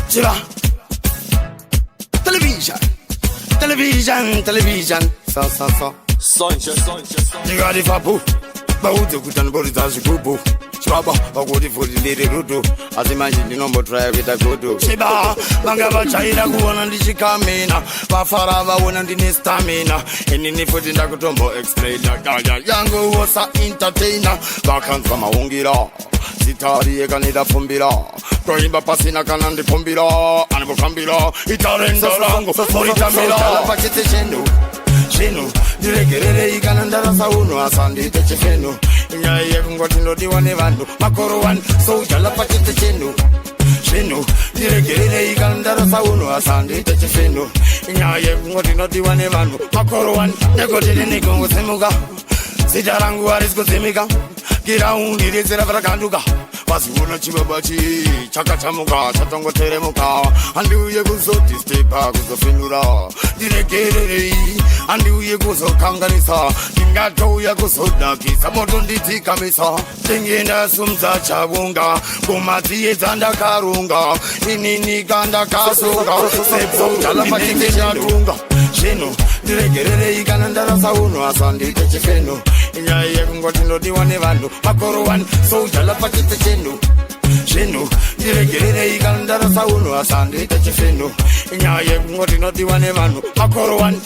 Chiba. Television. So. You got it for boo. Bauti kutanibori tazikubu. Chibaba, wakudi fudi liri rudu. Azimanji ndinombo try vita kudu. Chiba, banga bachaira kuwana ndichikamina. Bafara bawana ndini stamina. Inini fudi ndakutombo explainer. Yangu wasa entertainer. Bakanza maungira. Sitari ega nidafumbira. Koimba pasina kana ndipumbira. Anibukambira. Itarenda rango. Moritamira. Pachite Shenu, diregerere ikanandara sauno asandi teche fenu. Inyaye kungoti nodiwa ne vandu makoro wan so jala pachite Shenu, diregerere ikanandara sauno asandi teche fenu. Inyaye kungoti nodiwa ne vandu makoro wan negoti nikongo semuga. Sijarangu arisco semika. Giraundi rezera vrakanduka. Pasibona chibabachi chakachamuka chatongo teremuka. Anduye kuzoti stepa kuzofenura. Diregerere anduye kuzokanganisa. Ingatoya kuzodakisa moto nditikamisa. Tengenda sumza chabunga. Kumati ezanda karunga. Inini ganda kasunga. Sepso chalapatite chatunga. Shenu, diregerere ikanandara sauno asandi teche fenu. Inyaye kungoti nodiwa ne vandu makoro wan so jala pachite Shenu, diregerere ikanandara sauno asandi teche fenu. Inyaye kungoti nodiwa ne vandu makoro wan.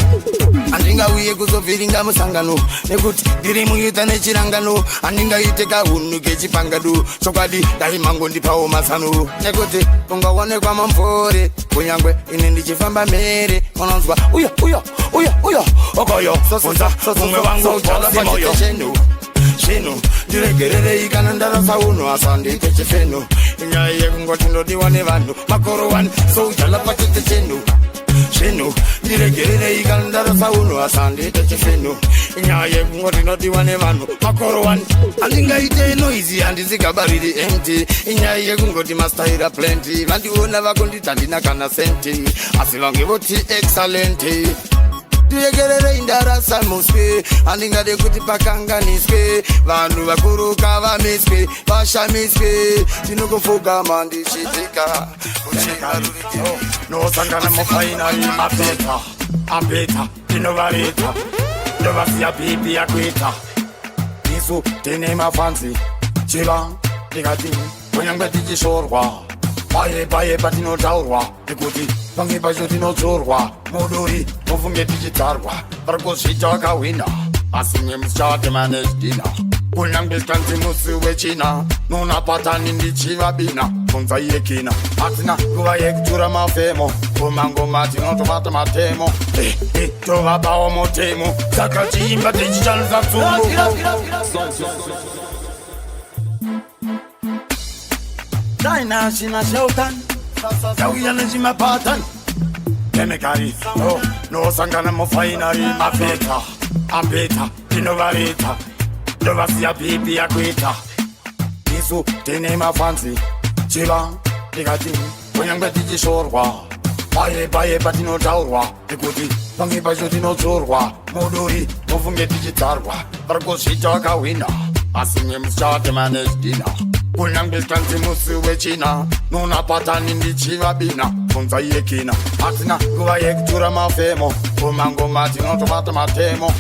Andinga uye kuzoviringa musangano. Nekuti diri muyita nechirangano. Andinga iteka hunu kechipangadu. Chokadi daimango ndipawo masano. Nekuti kunga wane kwa mamfore. Kunyangwe ine ndichifamba mere. Mononzwa uya Okoyo Sosa Unge wangu jala moyo Shenu diregerere ikanandara sauno asandi teche fenu. Inyaye kungoti nodiwa ne vandu makoro wan so jala pachite Shenu diregerere ikanandara sauno asandi teche fenu. Inyaye kungoti nodiwa ne vandu makoro wan. Andinga ite noisy andizikabariri empty. Inyaye kungoti mastaira plenty. Vandiona vakondita ndina kana senti. Asivange voti excellent. Diregerere indarasa muske. Andinga de kuti pakanganiske. Vandu vakuruka vamiske. Vashamiske. Tinokufuga mandi shitika. No sangana mofainari apeta. Tinovareta. Novasiya pipi yakwita. Isu tine mafansi. Chiva Nikati Kunyangwe tichishorwa. Baye patinotaurwa. Nekuti pange pacho tinodzorwa. Muduri mufunge tichitarwa. Parikuzvita wakawina. Asinye mushate manejidina. Kunyangwe kanzi musi wechina. Nuna patani ndichivabina. Kunza yekina. Atina kuva yekutura mafemo. Kumangoma tinotobata matemo. Tovabawo motemo. Saka chiimba tichichanisa tsumu. Daina shina shautan. Yauya nejima patan. Kemikari no sangana mofainari apeta tinovareta. Novasiya pipi yakwita. Isu tine mafansi. Chiva Nikati Kunyangwe tichishorwa. Baye patinotaurwa. Nekuti pange pacho tinodzorwa. Muduri mufunge tichitarwa. Parikuzvita wakawina. Asinye mushate manejidina. Kunyangwe kanzi musi wechina. Nuna patani ndichivabina. Kunza yekina. Atina kuva yekutura mafemo. Kumangoma tinotobata matemo.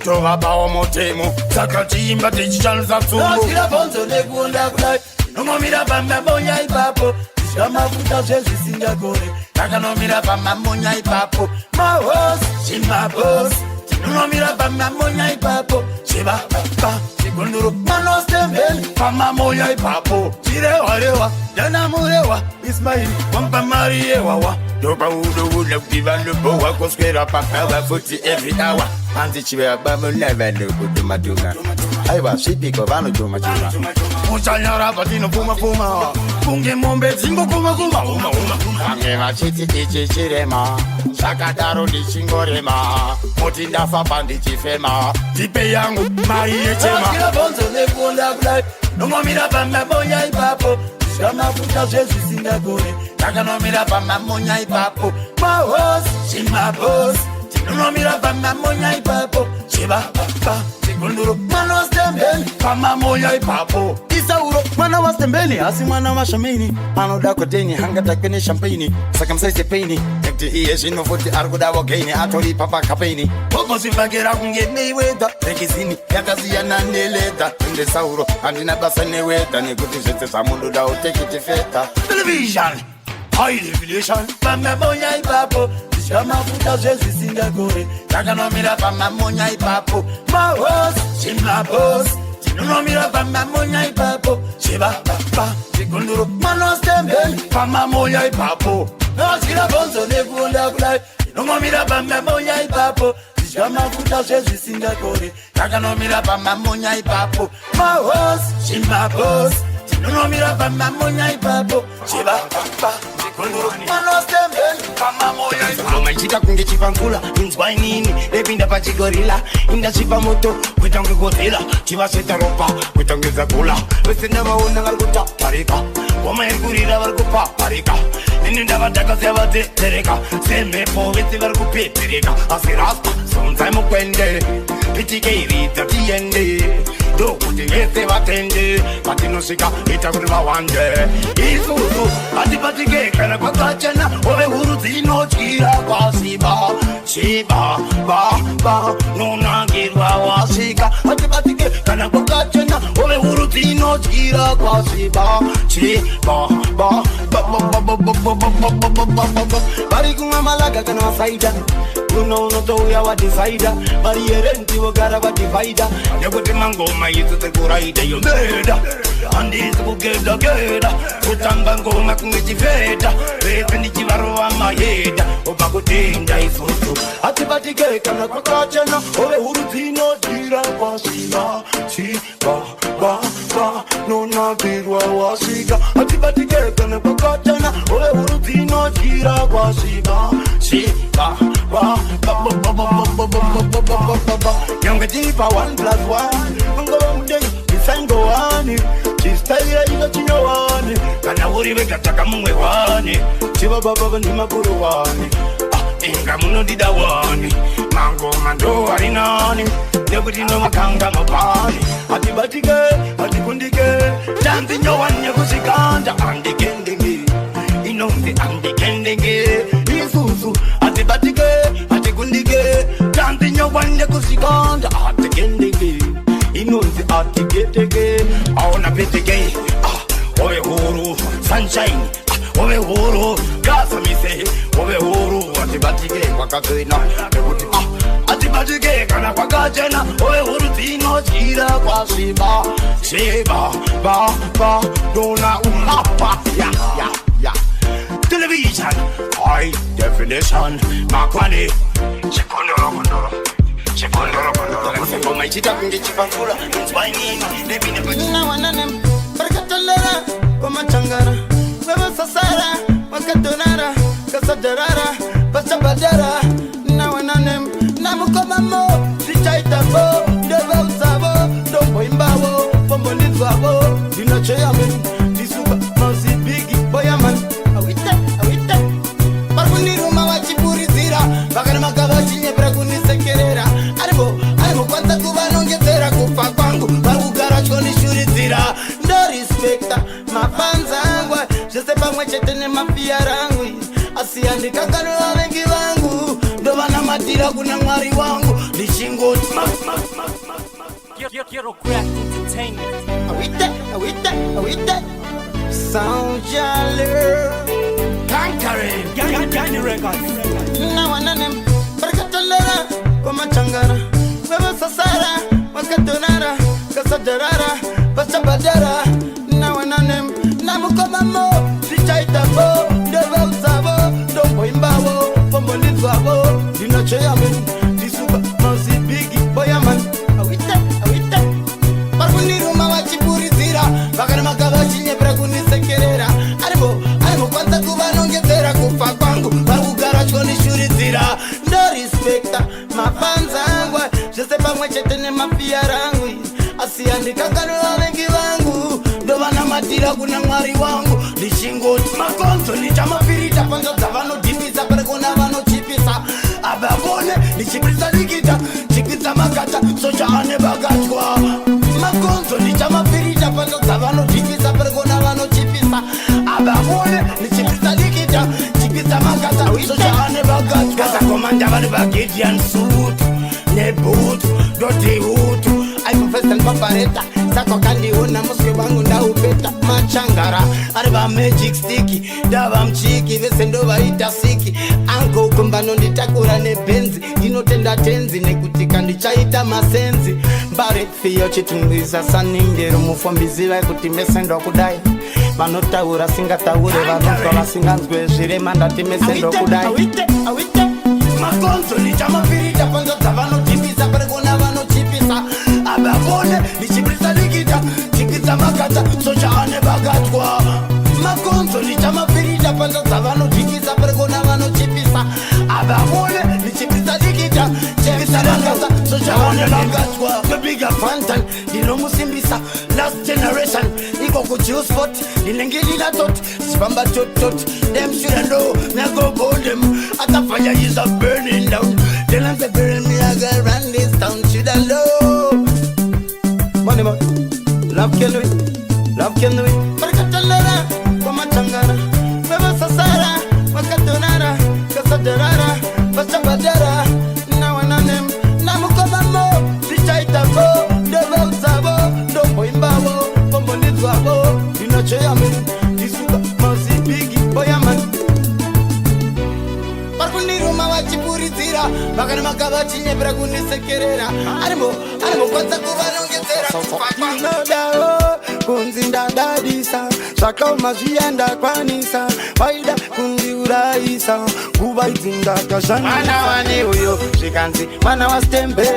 Tovabawo motemo. Saka chiimba tichichanisa tsumu. Noskira bonzo nekunda kudai. Nomomira pamamonya ipapo. Zvamafuta zvezvisingagore. Takanomira pamamonya ipapo. Mahos, chimabos. Tinonomira pamamonya ipapo. Chivababa, chigunduru. Manostemeli, pamamonya ipapo. Chirewa, danamurewa. Ismaili, wampamariewawa. Doba udo kivalubo wakoswera pakava futi every hour. Anzi chivababa never kudumaduma. Aiwa, shipiko vano juma. Muchanyara patino puma. Punge mombe zingo kuma. Ange machiti ichichirema. Shakadaro ndichingorema. Moti ndafa pandichifema. Tipe yangu mai echema. Noskira bonzo nekunda kudai. Nomomira pamamonya ipapo. Zvamafuta zvezvisingagore. Takanomira pamamonya ipapo. Mahos, chimabos. Tinonomira pamamonya ipapo. Chivababa, Chikunduru mwana wa stembeni kama moya ipapo. Isauro mwana wa stembeni asi mwana wa shamini. Anoda kodeni hanga takene champagne. Sakamsaise paini. Tekti iye shino futi arguda wageni. Atori papa kapeni. Popo sifakira kungeni weda. Rekizini yakazi ya naneleta. Inde sauro andina basa neweta. Nikuti shete samundu da utekiti feta. Television high definition. Pama moya ipapo. Shama futa Jesu singa gore. Takanomira pama moya ipapo. My host, Shimla boss. Tinonomira pama moya ipapo. Shiba papa. Chikunduru mano stembeni pama moya ipapo. Nasikira bonzo nekuonda kulai. Tinonomira pama moya ipapo. Shama futa Jesu singa gore. Takanomira pama moya ipapo. My host, Shimla boss. Tinonomira pama moya ipapo. Shiba papa. Mano stembeni kama moya ipapo. Maichita kunge chipankula Inzwa inini Lepinda pa chigorila Inda chipa moto Kwetange Godzilla Chiva seta ropa Kwetange zakula Wesenda waona ngalkuta Parika Wama irkurira warkupa Parika Ninda vataka sevate Tereka Sembe po vete warkupe Tereka Asirasta Sonzai mukwende Pitike irita tiende Dokuti vete vatende Patinoshika Itakuriva wande Isuzu Atipatike Kana kwa kachana Ove huru zino chira kwa siba Shiba Ba Nuna girwa wasika Atipatike Kana kwa kachana Ove huru zino chira kwa siba Shiba Ba Barikunga malaga kana saida Uno toya wa decider Bari erenti wogara wa divider Nyagote mangoma yizu te kuraida yomeda Andi yizu kugeda geda Kutamba ngoma kungechifeda Pepe ni chivaro wa mayeda Oba kutenda isusu Atibatike kana kwa kachana Ove hurutino jira kwa siga Siga Ba Nuna girwa wa siga Atibatike kana kwa kachana Ove hurutino jira kwa siga Siga Ba Younger deeper 1+1 Mungo mde Isango wani Chistaya ino chino wani Kana uri weka taka mwe wani Chiva baba ni makuru wani Inga muno dida wani Mango mando harinani Nebuti no makanga mapani Atibatike, atikundike Tanti nyo wanya kusikanda Andikendenge Inonde andikendenge Isusu Atibatike, atikundike Tanti nyo wanya kusikanda Atikendenge Inonde atiketeke Aona peteke Owe huru Sunshine Owe huru Gasa mise Owe huru Atibatike Wakatuina Atibatike Kana kwa kachena Owe huru Tino chira kwa shiba Shiba Ba Dona umapa Ya Television High definition Makwani Chikondoro Kufiko maichita kunge chipankula Nzwa inini Nebine pachina wananem Barakatalera Kwa machangara Wewe sasara Wakatonara Kasadarara Pasabadara Na wananem Namukomamo Sichaitabo Deva usabo Dombo imbawo Pombo nizwabo Dinacheyamen Disuba Mausi bigi Boyaman Awite Barkuniruma wachipurizira Bakana magaba chinyebra kunisekerera Arimo kwanta kubanongezera kufa kwangu Barugara choni shurizira Ndo respecta Mapanzangwa Jese pamwe chetene mafia rangu Asiandika kanu wa wengi wangu Ndo wana matira kuna mwari wangu Nishingo Quiero crack entertainment. Awite Sound Jale Conquering Gani Records. Na wananem Barakatalera Kwa machangara Wewe sasara Wakatonara Kasadarara Pasabadara Na wananem Namukomamo Sichaitabo Deva usabo Dombo imbawo Pombo nizwabo Dinacheyamen Disuba Mausi bigi Boyaman Awite Barkuniruma wachipurizira Bakana magaba chinyebra kunisekerera Arimo kwanta kubanongezera kufa kwangu Barugara choni shurizira Ndo respecta Mapanzangwa Jese pamwe chetene mafia rangu Asiandika kanu wa wengi wangu Ndo wana matira kuna mwari wangu Nishingo makonzo ni chama pirita Panzo zavano dipisa Perekona vano chipisa Ababone ni chiprisa likita Chikita makata sochane bakatwa makonzo nichamapirita pando dzavanotipisa perikona vanochipisa abamone nichipisa likita chipisa makata sochane bakatwa kasakomanda vari vagideon suit nebhutu ndotihutu aipofestan papareta sako kandiona muswe wangu ndaupeta machangara ari vamagic stiki ndavamchiki vese ndovaita siki ango kumbano nditakura nebenzi ndinotenda tenzi nekuti kandichaita masenzi mbare fiyo chitungwiza saningero mufambizivai kuti mese ndokudai vanotaura singataure vanotwa vasinganzwe zvirema ndati mese ndokudai makonzo nichamapirita panzo dzavanotipisa parekona vanochipisa abamone nichipisa likita chipisa makata sochane bakatwa makonzo nichamapirita panzo dzavanotipisa parekona vanochipisa abamone nichipisa likita chipisa makata sochane bakatwa the bigger fantan ndinomusimbisa last generation iko kujuspot ndinengilila tot sibamba totot them should know me go burn them atafanya is a burning down then I'm the burn me I go run this town should I know money man love can we barkatallara kama changara baba sasara wakatonara kasadarara bachabadara na wananem na mukobamo sichaita go deva usabo ndo imbabo pombo nizwabo inachoyame disuka masi bigi boyaman parkuniruma vachipurizira vakana makavachinyepera kunisekerera arimo kwanza kuvarongedzera inodao kunzi ndadadisa zvakauma zvienda kwanisa vaida kundiurayisa nguva idzi ndakazvamwana wane uyo zvikanzi mwana wastembe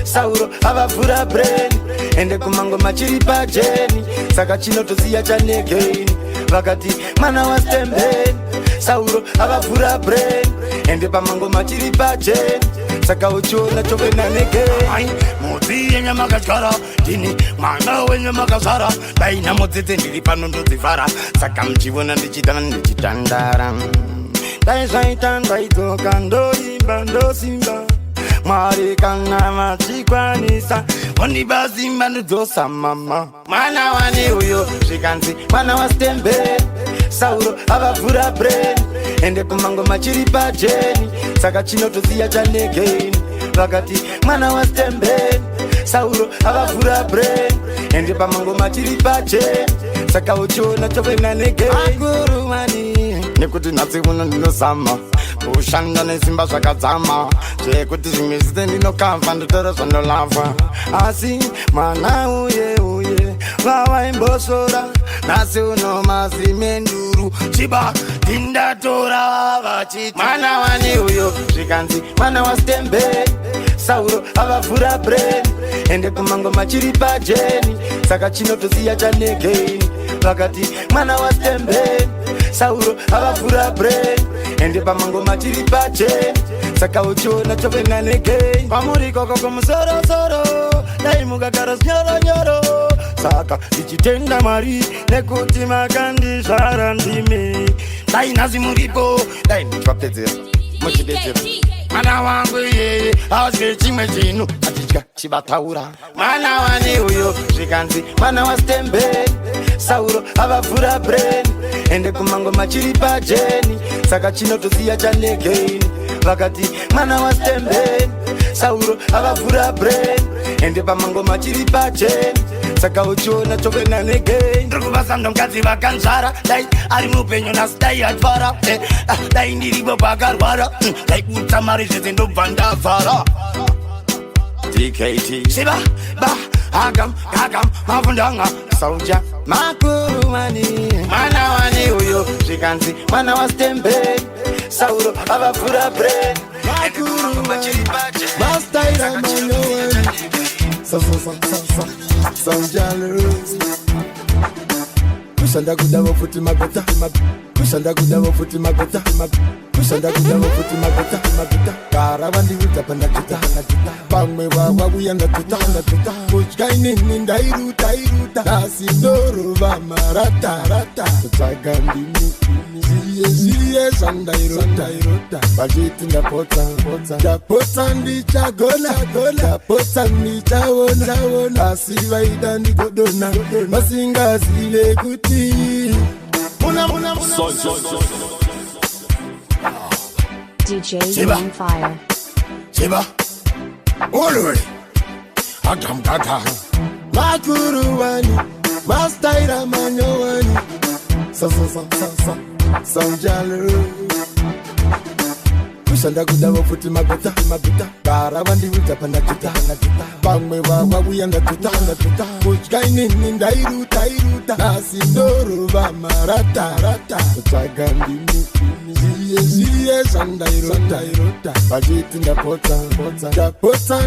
sauro avavhura brain ende kumango machiri pajeni saka chinotoziya chanegeni vakati mwana wastembe sauro avavhura brain ende pamango machiri pajeni saka uchiona chovenanegeni mudzi yenyamakagara ndini mwana wenyamakazara daina mudzidze ndiri pano ndodzivhara saka muchivona ndichitandara dai zvaita ndaidzoka ndoimba ndosimba mwari kana machikwanisa ondiba simba ndodzosa mama mwana wane uyo zvikanzi mwana wastembe sauro avavhura brain ende kumango machiri pajeni saka chinotoziya chanegeni vakati mwana wastembe sauro avavhura brain ende pamango machiri pajeni saka uchiona chovenanegeni agurumani nekuti nhasi muno ndinozama kushanda nesimba zvakadzama zvekuti zvimwe zvise ndinokamva ndotoro zvandolava asi mwana uye vavaimbosora nhasi uno mazimenduru chiba tindatora vachiti mwana wane uyo zvikanzi mwana wastembe sauro avavhura brain ende kumango machiri pajeni saka chinotoziya chanegeni vakati mwana wastembe sauro avavhura brain ende pamango machiri pajeni saka uchiona chovenanegeni pamuri kokoko musorosoro dai mukagara zinyoronyoro saka ndichitenda mwari nekuti makandizvara ndimi dai nhasi muripo dai ndichivapedzera muchidetsera mwana wangu iyeye azve chimwe chinhu atitya chivataura mwana wane uyo zvikanzi mwana wastembe sauro avavhura brain ende kumango machiri pajeni saka chinotoziya chanegeni vakati mwana wastembe sauro avavhura brain ende pamango machiri pajeni saka uchiona chovenanegeni ndiri kuvasa ndongadzi vakanzvara dai ari mupenyu nhasi dai atwara dai ndiripo pakarwara dai kutsa mari zvese ndobva ndavhara dkt shiva ba agam mavundanga sauja makurumani mwana wane uyo zvikanzi mwana wastembe sauro avavhura brain mastaira manyoweni kushanda kudavo futi magota kushanda kudavo futi magota kushanda kudavo futi magota kara vandiudza pandatuta vamwe vavakuya ndatuta kudya inini ndairuta asi ndorova marata kutsvaga ndini Ziye sandairota Bajiti ndapota ndichagona Ndapota ndichawona Asivaida ndigodona Masingazive kuti Muna DJ on fire. Chiba Olwe Atamtata Makuru wani Mastaira manyo wani Sanjalo Kushanda kudawa futi maguta Bara wandi uta panda kita Bangwe wawa uyanda tuta Kuchkaini nindairuta Nasindoro wa marata Kuchagandi muki Ziye sandairota Bajiti ndapota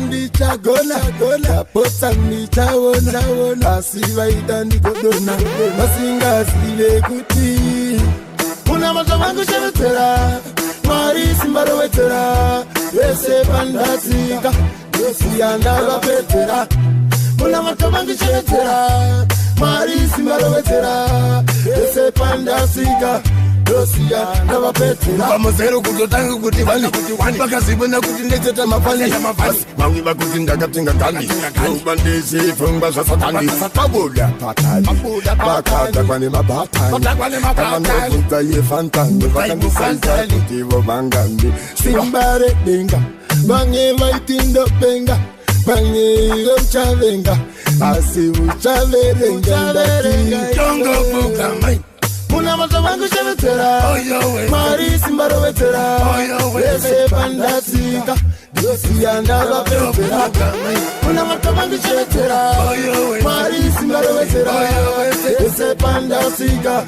ndichagona Ndapota ndichawona Asivaida ndigodona Masingazive kuti Muna mazo wangu shevetera Mari simbaro wetera Wese pandatika Yosi yanda wapetera Muna mazo wangu shevetera Mari simbaro wetera Wese pandatika Dosia na wapetera Vamozero kutotangu kuti wani Vakazibona kuti ndecheta mafani Mawiba kuti ndakatinga tani Ubandisi funga sasatani Pabuda patani Bakata kwani mabatani Kamanokuta ye fantani Vakanisaita kutivo vangandi Simbare denga Vange vaitindo penga Vange uchavenga Asi uchaverenga Tongo buka mai Muna mazo wangu shevetera Mari simbaro wetera Wese pandatika Yosi yanda wapetera Muna mazo wangu shevetera Mari simbaro wetera Wese pandatika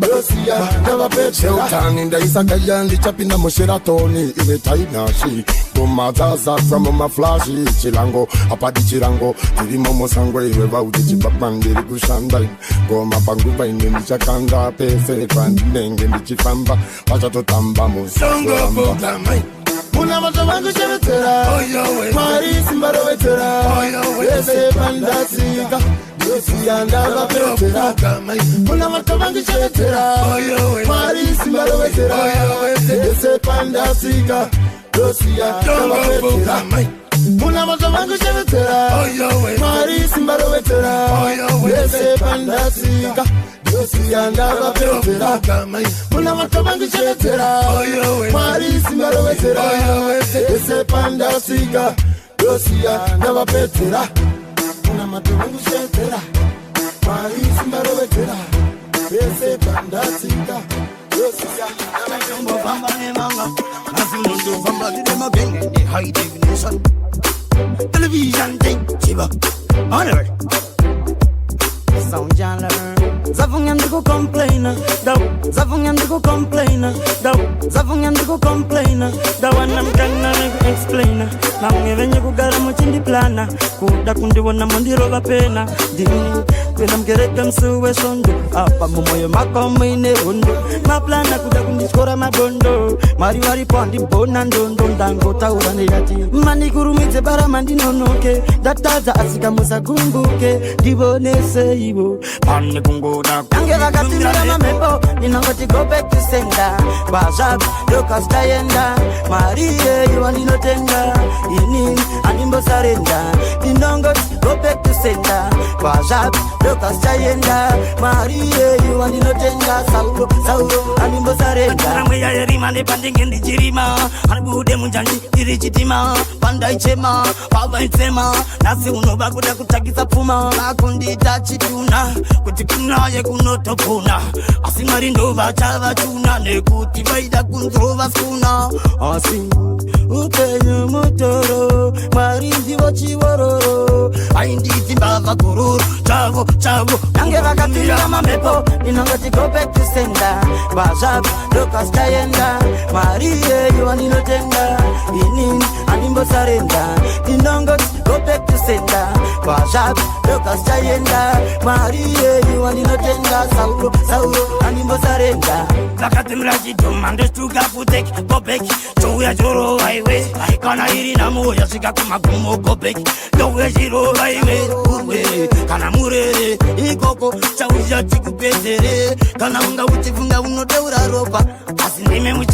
Yosi yanda wapetera Sheutani ndaisaka yandi chapina mosheratoni Iwe tainashi Kumazaza from my flashy Chilango, apadi chirango Tirimo mosangwe iwe vauti chipapandiri kushanda Goma banguba ine nichakanda Pese kwandi nenge nichifamba Wacha totamba Songo buka mai Muna mazo wangu shevetera Mari simbaro wetera Wese pandatika Yosi yanda wapetera Muna mazo wangu shevetera Mari simbaro wetera Wese pandatika Dosia na wapetera Muna mazo wangu shevetera Mari simbaro wetera Wese pandatika Dosia na wapetera Muna mazo wangu shevetera Mari simbaro wetera Wese pandatika Dosia na wapetera Muna mazo wangu shevetera Mari simbaro wetera Wese pandatika Dosia na wapetera High definition television thing Chiba Honor Sound y'all learn. Zavunga ndigo complainer. Zavunga ndigo complainer. Zavunga ndigo complainer. Wana mkana niko explainer. Na mngevenye kugara mchindi plana. Kuda kundiwona mondiro vapena. Dini kwena mgereka msuwe sondo. Apa mumoyo mako mwine hondo. Maplana kuda kundiskora madondo. Mariwari pondi bona ndondo. Ndango taurane yati. Mani kurumite bara mandi nonoke. Dataza asika musa kumbuke. Dibone se ibo. Pani kungoda. Angela katimira mamepo. Ninangoti go back to sender. Bajab, Lucas Tayenda. Marie, you want no tender. Inin, animbo sarenda. Ninangoti go back to sender. Bajab, Lucas Tayenda. Marie, you want no tender. Saulo, animbo sarenda. Namweya yerima ne pandinge ndijirima. Hanibude munjani irichitima. Panda ichema, baba ichema. Nasi unoba kuda kutakisa puma. Makundi tachituna. Kutikuna ye kunotopuna. Asimari ndova chava chuna. Nekuti vaida kuntrova skuna. Asi ukenyo motoro. Marinzi wachiwororo. Ainditi mbava kururu. Chavo Nange vakatimira mamepo. Ninangoti go back to sender. Bajab, Lucas Tayenda. Marie, you want no tender. Inin, animbo sarenda. Ninangoti go back to sender. Bajab, Lucas Tayenda. Marie, you want no tender. Saulo, animbo sarenda. Vakatimira chidomande stuka putek. Bobek, chouya choro highway. Kana iri na moya shika kumagumo gobek. Chouya chiro highway. Urwe, kana murere. Ikoko, chauja chikupetere. Kana unga uchifunga unoteura ropa.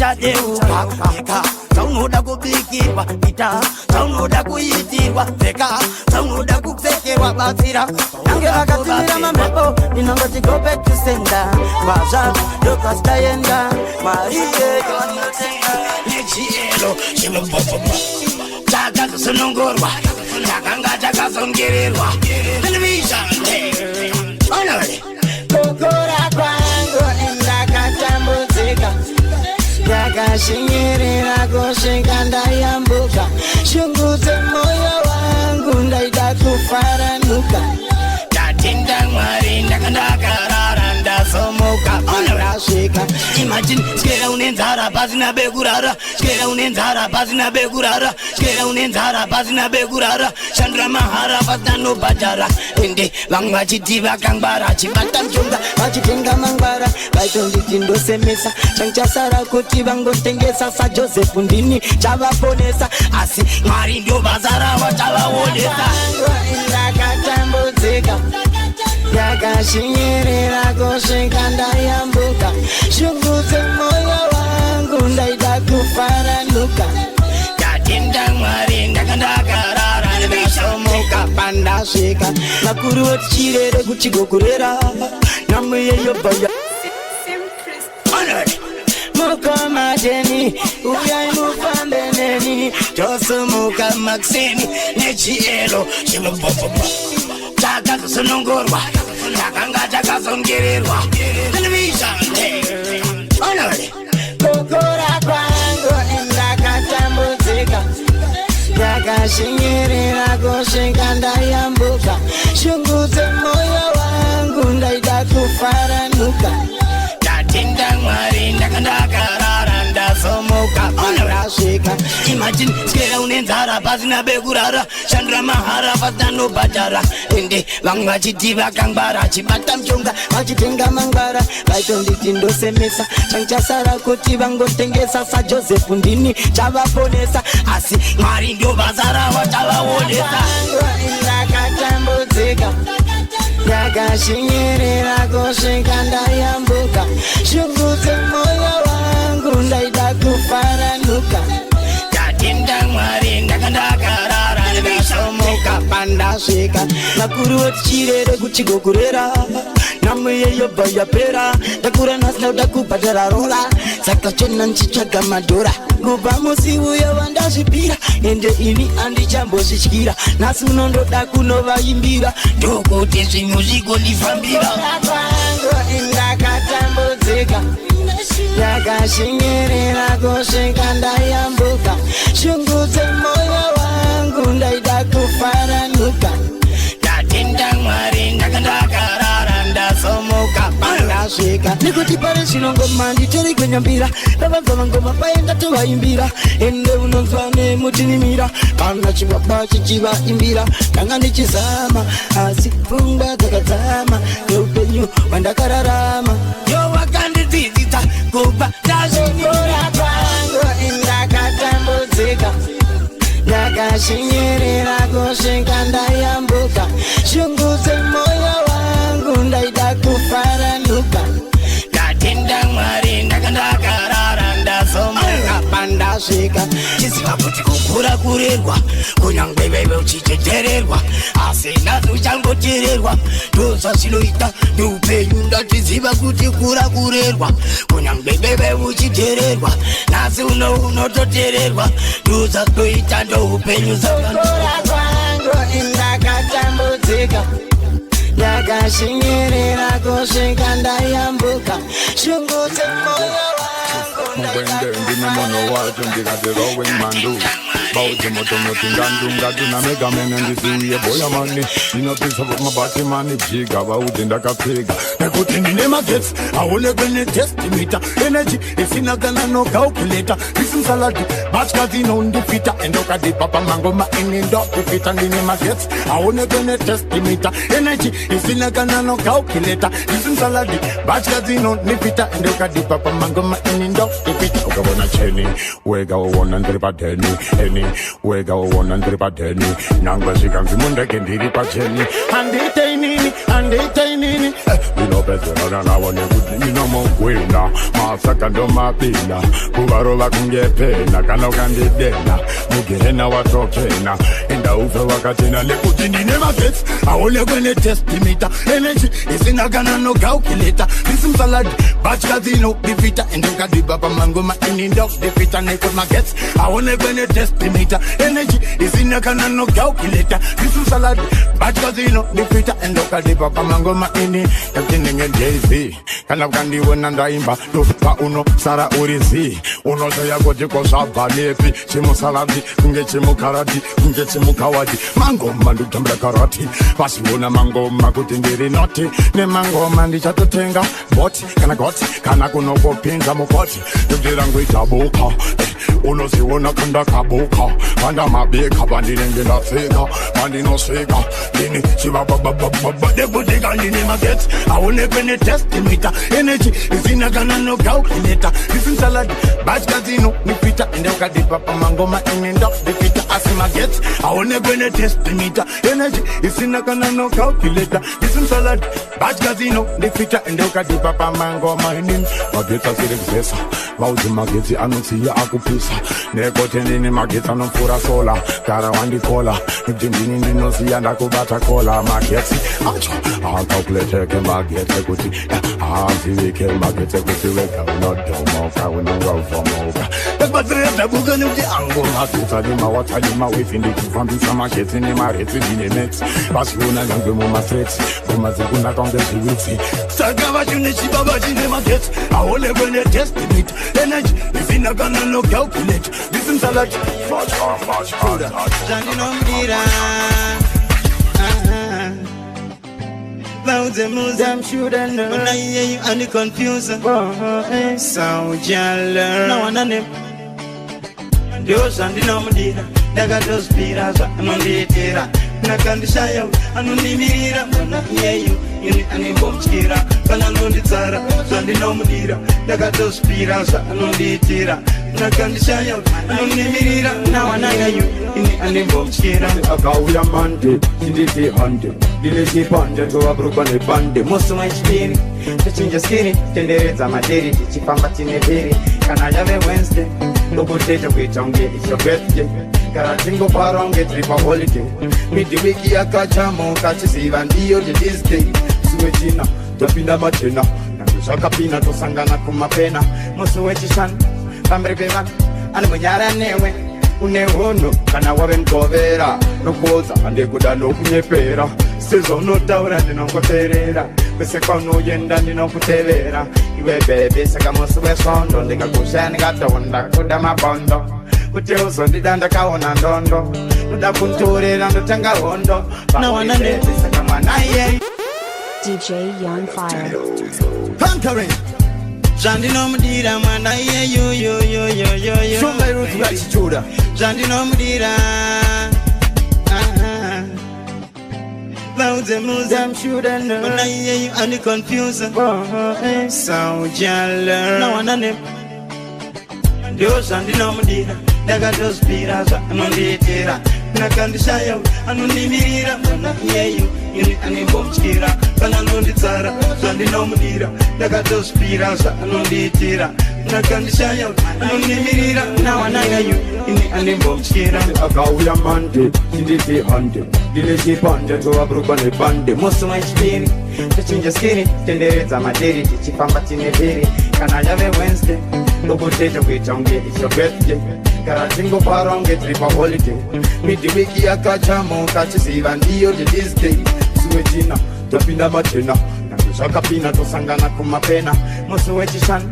uchadeuka eka saunoda kubikirwa ita saunoda kuitirwa eka saunoda kupfekerwa batsira nange vakatimira mamhepo inongoti go back to sender kwazva ndokwasitaenda mariye kanotenga nechielo chimubhobhobho takazosonongorwa takanga takazongererwa television onore kukura kwangu ndakatambudzika ndakashinyirira kusvika ndayambuka shungu dzemoyo wangu ndaida kufaranuka ndatenda mwari ndakandakarara ndasomuka ndasvika imagine skera unenzara pasina bekurara skera unenzara pasina bekurara skera unenzara pasina bekurara shandira mahara pasina nobhadhara ende vamwe vachiti vakangwara chibata mshonga vachitenga mangwara vaitonditi ndosemesa changu chasara kuti vangotengesa sajosefu ndini chavaponesa asi mwari ndio basa ravo chavaonesa ndakatambudzika ndakashinyirira kusvika ndayambuka shungu dzemoyo wangu ndaida kufaranuka ndatenda mwari ndakandakarara ndasomuka pandasvika vakuru voti chirere kuchigogorera namweyeyo baya mukomadeni uyai mufambe neni tosumuka maxeni nechielo chimubhobhobho takazosonongorwa takanga takazongererwa television onore kukura kwangu ndakatambudzika ndakashinyirira kusvika ndayambuka shungu dzemoyo wangu ndaida kufaranuka ndatenda mwari ndakandakarara ndasomuka ndasvika imagine skera unenzara pasina bekurara shandira mahara pasina nobhadhara ende vamwe vachiti vakangwara chibata mshonga vachitenga mangwara vaitonditi ndosemesa changu chasara kuti vangotengesa sajosefu ndini chavaponesa asi mwari ndio basa ravo chavaonesa ndakatambudzika ndakashinyirira kusvika ndayambuka shungu dzemoyo wangu ndaida kufaranuka ndatenda mwari ndakandakarara ndasomuka pandasvika vakuru voti chirere kuchigogorera namweyeyo bhayapera ndakura nasina kuda kubhadhara rola saka chona ndichitsvaga madhora kubva musi uyo vandazvipira ende ini handichambozvityira nhasi unondoda kunovaimbira ndokuti zvinhu zvigondifambira ndakatambudzika ndakashinyirira kusvika ndayambuka shungu dzemoyo wangu ndaida kufaranuka ndatenda mwari ndakandakarara ndasomuka pandasvika nekuti pane zvinongoma nditori kwenyambira ndavabva vangoma paenda tovaimbira ende unonzwa nemutinimira kana chivaba chichivaimbira ndanga ndichizama asi pfungwa dzakadzama neupenyu hwandakararama yowakandidzidzisa kubva ndazvinyora pangu ndakatambudzika ndakashinyirira kusvika ndayambuka shungu dzemoyo wangu ndaida kufaranuka ndatenda mwari ndakandakarara ndasomuka pandasvika chiziva kuti kukura kurerwa kunyangwe veve uchitetererwa asi nhasi uchangotererwa ndozvazvinoita neupenyu ndatiziva kuti kura kurerwa kunyangwe veve uchitererwa nhasi unototererwa ndozvazvinoita ndoupenyu kukura kwangu ndakatambudzika ndakashinyirira kusvika ndayambuka shungu dzemoyo wangu ndinomono wacho ndikaterowen mandu bauti motomoti ngandungatu namegamene ndisiuye boya mani ndinopisa mabati mani bjiga bauti ndakapfeka nekuti ndine magetsi aonekwe netestimita eneji isinagana nokalkuleta isimsaladi batya dzinondifita endokadipa pamangoma ini ndokufita ndine magetsi aonekwe netestimita eneji isinagana nokalkuleta isimsaladi batya dzinondifita endokadipa pamangoma ini ndokufita ndipita ukabona cheni wega uona ndiri padheni eni wega uona ndiri padheni nangwa zvikanzi mundeke ndiri pacheni handite inini ndinopedzerana navo nekuti ndinomogwina masaka ndomapinda kuvarova kunge pena kana ukandidena mugehena watokena indauve wakatena nekuti ndine magetsi aonekwe netestimita energy isina kana nogaukileta ndisimsaladi bachkazino dipita endokadiba pamangoma ini ndokdipita nekot magetsi aonekwe netestimita energy isina kana nogaukileta ndisimsaladi bachkazino dipita endokadiba pamangoma ini katinenge Jay-Z kana ukandiwona ndaimba topa uno sara urizi unozoya kuti kozvabva nepi chimusaladi kunge chimukarati kunge chimukawati mangoma ndikutambira karati pasiona mangoma kuti ndiri noti nemangoma ndichatotenga boti kana goti kana kunokopinza mukoti ndikudziranguita buka unoziona kandakabuka pandamabeka pandinenge ndafika pandinosvika ndini chivababababa debudika ndine magetsi aonekwe netestimita energy isina kana nogaukileta isinsaladi bachkazino nipita ende ukadipa pamangoma ine ndokdipita asi magetsi aonekwe netestimita energy isina kana nogaukileta isinsaladi bachkazino nipita ende ukadipa pamangoma ine magetsi asiri kuzesa vaudzi magetsi anotsiya akupisa nekoti ndini magetsi anopfuura sola gara wandikola kuti ndini ndinoziya ndakubata kola magetsi acho akaukuleteke magetsi kuti azivike magetsi kuti wega unodomoka unongovhomoka ekubatsiredabuka nekuti ango magetsi animawatsalima wifi ndikufambisa magetsi nemaretsi ndine mexi vasiona nyangwe mumastrets ngoma dzikunaka unge zviwitsi saka vachine chibaba chine magetsi aonekwe netestimita energy isina kana nogaukileta ndisimsalati zvandinomudira vaudze muzamshudana muna iyeyu andikonfyusa saujala nawanane ndio zvandinomudira ndakatozvipira zvaanondiitira nakandishaya anondimirira muna iyeyu ini animbomutyira kana anonditsara zvandinomudira ndakatozvipira zvaanondiitira nakandishaya anondimirira nawanayayu ini animbomutyira akauya mande nditi hande ndine chipande ndovaburukwa nebande musi wechipiri tichinje skiri tenderedza maderi tichifamba tine beri kana yave Wednesday ndokuteta kuita unge it's your birthday kana tingopara unge tiri paholiday midweeki yakachamuka tiziva ndiyo tedisday siwechina topinda machena zvakapina tosangana kumapena musi wechishanu pamberi pevanhu ani munyara newe une hunhu kana wave mugovera nokuodza handikuda nokunyepera sezvaunotaura ndinongoteerera kwese kwaunoenda ndinokutevera iwe bebe saka musi wesvondo ndikakushaya ndikatoonda kuda mabondo kuti uzondida ndakaona ndondo noda kuntorera ndotanga hondo nawananebe saka mwana iye DJ Young Fire. Conquering zvandinomudira mwana iyeyoyoyoyoyo Shumba iruti vachichuda zvandinomudira vaudze muzamshudana mwana iyeyu andikonfyusa saujala nawanane ndio zvandinomudira ndakatozvipira zvaanondiitira nakandishaya anondimirira mwana iyeyu ini animbomutyira kana anonditsara zvandinomudira ndakatozvipira zvaanondiitira nakandishaya anondimirira nawanayayu ini animbomutyira akauya mande nditi hande ndine chipande ndovaburukwa nebande musi wechipiri tichinje skiri tenderedza maderi tichifamba tine beri kana yave Wednesday ndokuteta kuita unge it's your birthday kana tingopara unge tiri paholiday midweeki yakachamuka tiziva ndiyo tedisday siwechina topinda machena zvakapina tosangana kumapena musi wechishanu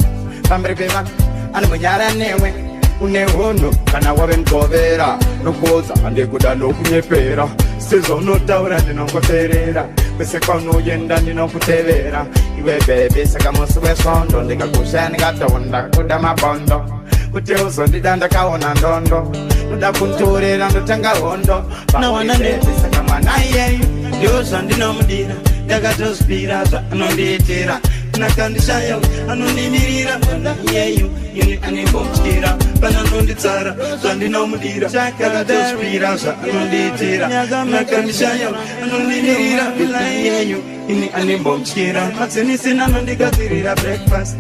pamberi pevanhu ani munyara newe une hunhu kana wave mugovera nokuodza handikuda nokunyepera sezvaunotaura ndinongoteerera kwese kwaunoenda ndinokutevera iwe bebe saka musi wesvondo ndikakushaya ndikatoonda kuda mabondo kuti uzondida ndakaona ndondo noda kuntorera ndotanga hondo nawananebe saka mwana iyeyu ndio zvandinomudira ndakatozvipira zvaanondiitira nakandishaya anondimirira mwana iyeyu ini animomtira pananonditsara zvandinomudira yakatospira zvaanonditira nakanishaya anondimirira vilai yenyu ini animomtira matsenisina anondigadzirira breakfast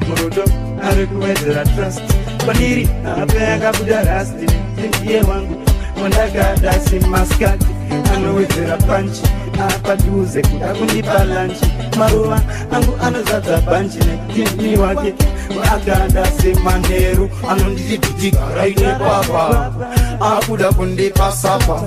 murudo ari kuwedzera trust kwadiri ape akabuda rasti ndiye wangu wandagada semaskati anowedzera panchi apadhuze kuda kundipa lanchi maruva angu anozadza bhanchi netini wake akada semanheru anondididhigaraine baba akuda kundipa sapa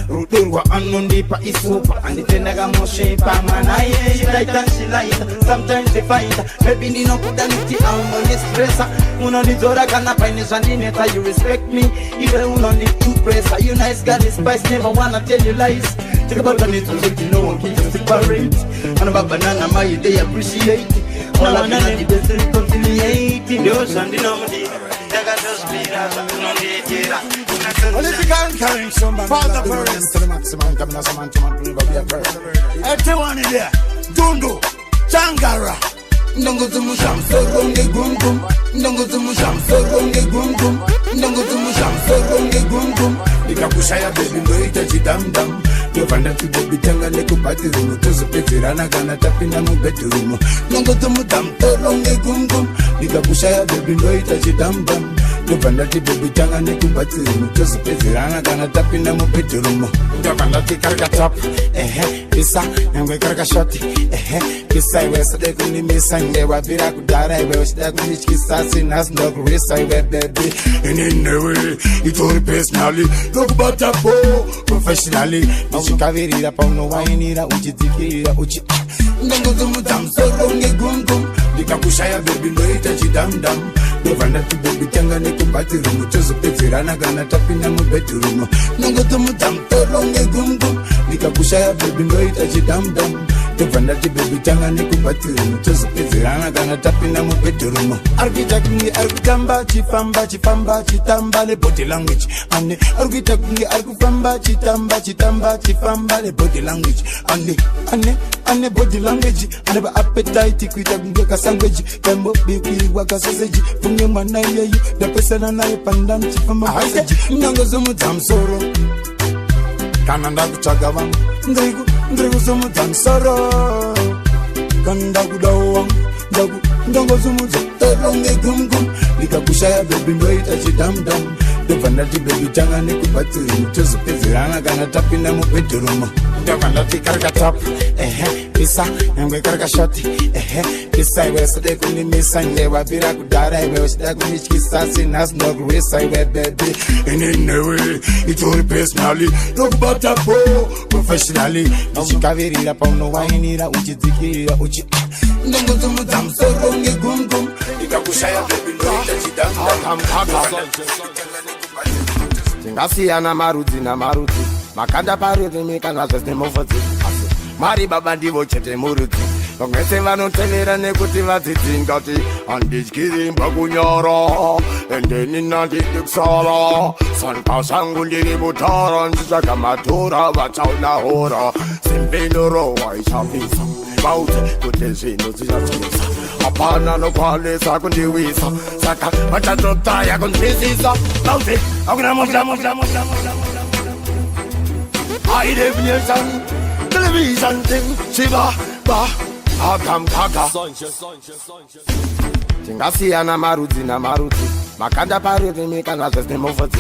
rudo rwaanondipa isupa anditendakamoshepa mwana yeyidaitashilaita sometimes defaita maybe ndinokuda niti aunonistresa unondidzora kana paine zvandineta you respect me iwe unonditupresa you nice guy spice never wanna tell you lies take about the needs so you know one can just separate and about banana my they appreciate all I need is to reconciliate those zvandinomudia ndakatospira zvaunondiyetera well, if you can't carry somebody, father parents to the maximum, come as a man to man, to be a bird. Everyone in there, Dundu, Changara. Ndongo tumusham soronge gungum, ndongo tumusham soronge gungum, ndongo tumusham soronge gungum. Nikakushaya baby ndoita chidamdam. Yovanda tu baby tanga nekubati rumu, tuzopedzerana kana tapinda mu bedroom. Ndongo tumudam soronge gungum, nikakushaya baby ndoita chidamdam. Yovanda tu baby tanga nekubati rumu, tuzopedzerana kana tapinda mu bedroom. Yovanda tu karaka top, pisa, ngwe karaka shoti, pisa iwe sade kuni misa nge wabira kudara iwe oshida kuni chikisa sinas no kurisa iwe baby. And in the way, it's all personally, talk about a professionally. Nishikavirira pauno wainira, uchidikira, uchi ndongo tumudam soronge gungum. Nikakushaya baby ndoita chidamdam. Yovanda tu baby tanga nekubati rumu, tuzopedzerana kana tapinda mu bedroom. Ndongo tumudam soronge gungum. Nikakushaya baby ndoita chidamdam. Yovanda tu baby tanga nekubati rumu, tuzopedzerana kana tapinda mu bedroom. Arkuita kunge arkutamba chifamba chifamba chitamba le body language. Ane arkuita kunge arkufamba chitamba chitamba chifamba le body language. Ane body language. Ane ba appetite kuita kunge kasangweji. Kembo biki waka sausage. Funge mwana yeyu da pesa na nae pandan chifamba haseji. Ndongo zumudzam soro kana ndakutsvaga vangu ndiri kuzomudza musoro kana ndakuda wangu ndongo zomudza toronge gumgum. Ndikakushaya baby ndoita chidamdam. Ndobva ndati baby tanga nekubatsirimu, tozopedzerana kana tapinda mu bedroom. Ndobva ndati karika top, pisa nyangwe karika shoti, pisa iwe sade kunimisa nge wabira kudara iwe oshida kunityisa sinas ndokurisa iwe baby. And in the way, it's all personally, talk about a professionally. Nishikavirira pauno wainira, uchidzikirira, uchi ndongo tumudza musoronge gumgum. Ndikakushaya baby ndoita chidamdam. Tingasiyana marudzi namarudzi, makanda parurimi kana zvese mufudzi. Mari baba ndivo chete murudzi, vamwese vanotevera nekuti vadzidzi. Ngati handityiri mbakunyara endeni nandidi kusara, saka zvangu ndiri mutara nditsvaga matora vachaona hora. Simbenorowa ichapisa bauti kuti zvinhu zvichatyisa, hapana nokwanisa kundiwisa, saka vachatotaya kunzwisisa. Bauti hakuna mucha high definition television thing shiba ba akam kaka. Tingasiyana marudzi namarudzi, makanda parurimi kana zvese mufudzi.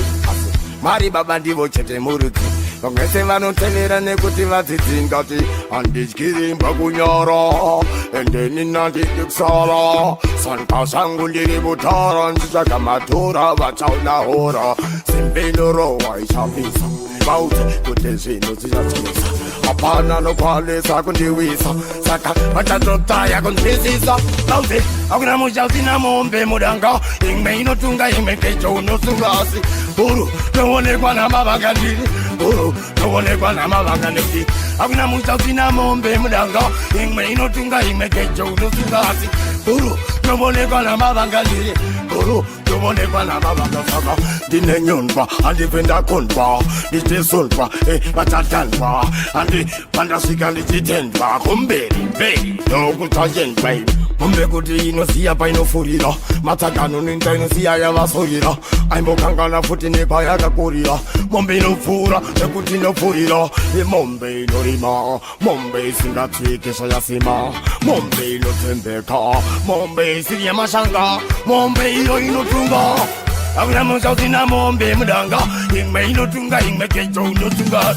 Mari baba ndivo chete murudzi, vamwese vanotevera nekuti vadzidzi. Ngati handityiri mbakunyara endeni nandidi kusara, saka zvangu ndiri mutara nditsvaga matora vachaona hora. Simbenorowa ichapisa bauti kuti zvinhu zvichatyisa, hapana nokwanisa kundiwisa, saka vachatotaya kunzwisisa. Bauti hakuna musha usina mombe mudanga, imwe inotunga imwe kecho unosunga. Asi huru noonekwa namavanga ndiri, huru noonekwa namavanga ndiri. Hakuna musha usina mombe mudanga, imwe inotunga imwe kecho unosunga. Asi huru noonekwa namavanga ndiri, huru noonekwa namavanga. Saka ndine nyundwa handipinda kundwa, ndichisunzwa vachatanzwa, handi pandasvika ndichitendwa kumberi mberi nokutsaendwa. Mombe kuti inoziya painofurira matsagano nenta inoziya yavasorira aimbokangana futi nepa yakakurira mombe inopfuura nekuti inopfuurira mombe inorima mombe isingatsviki zvayasima mombe inotembeka mombe isiri yamashanga mombe iyo inotunga akuna musautina mombe mudanga imwe inotunga imwe kecho inotunga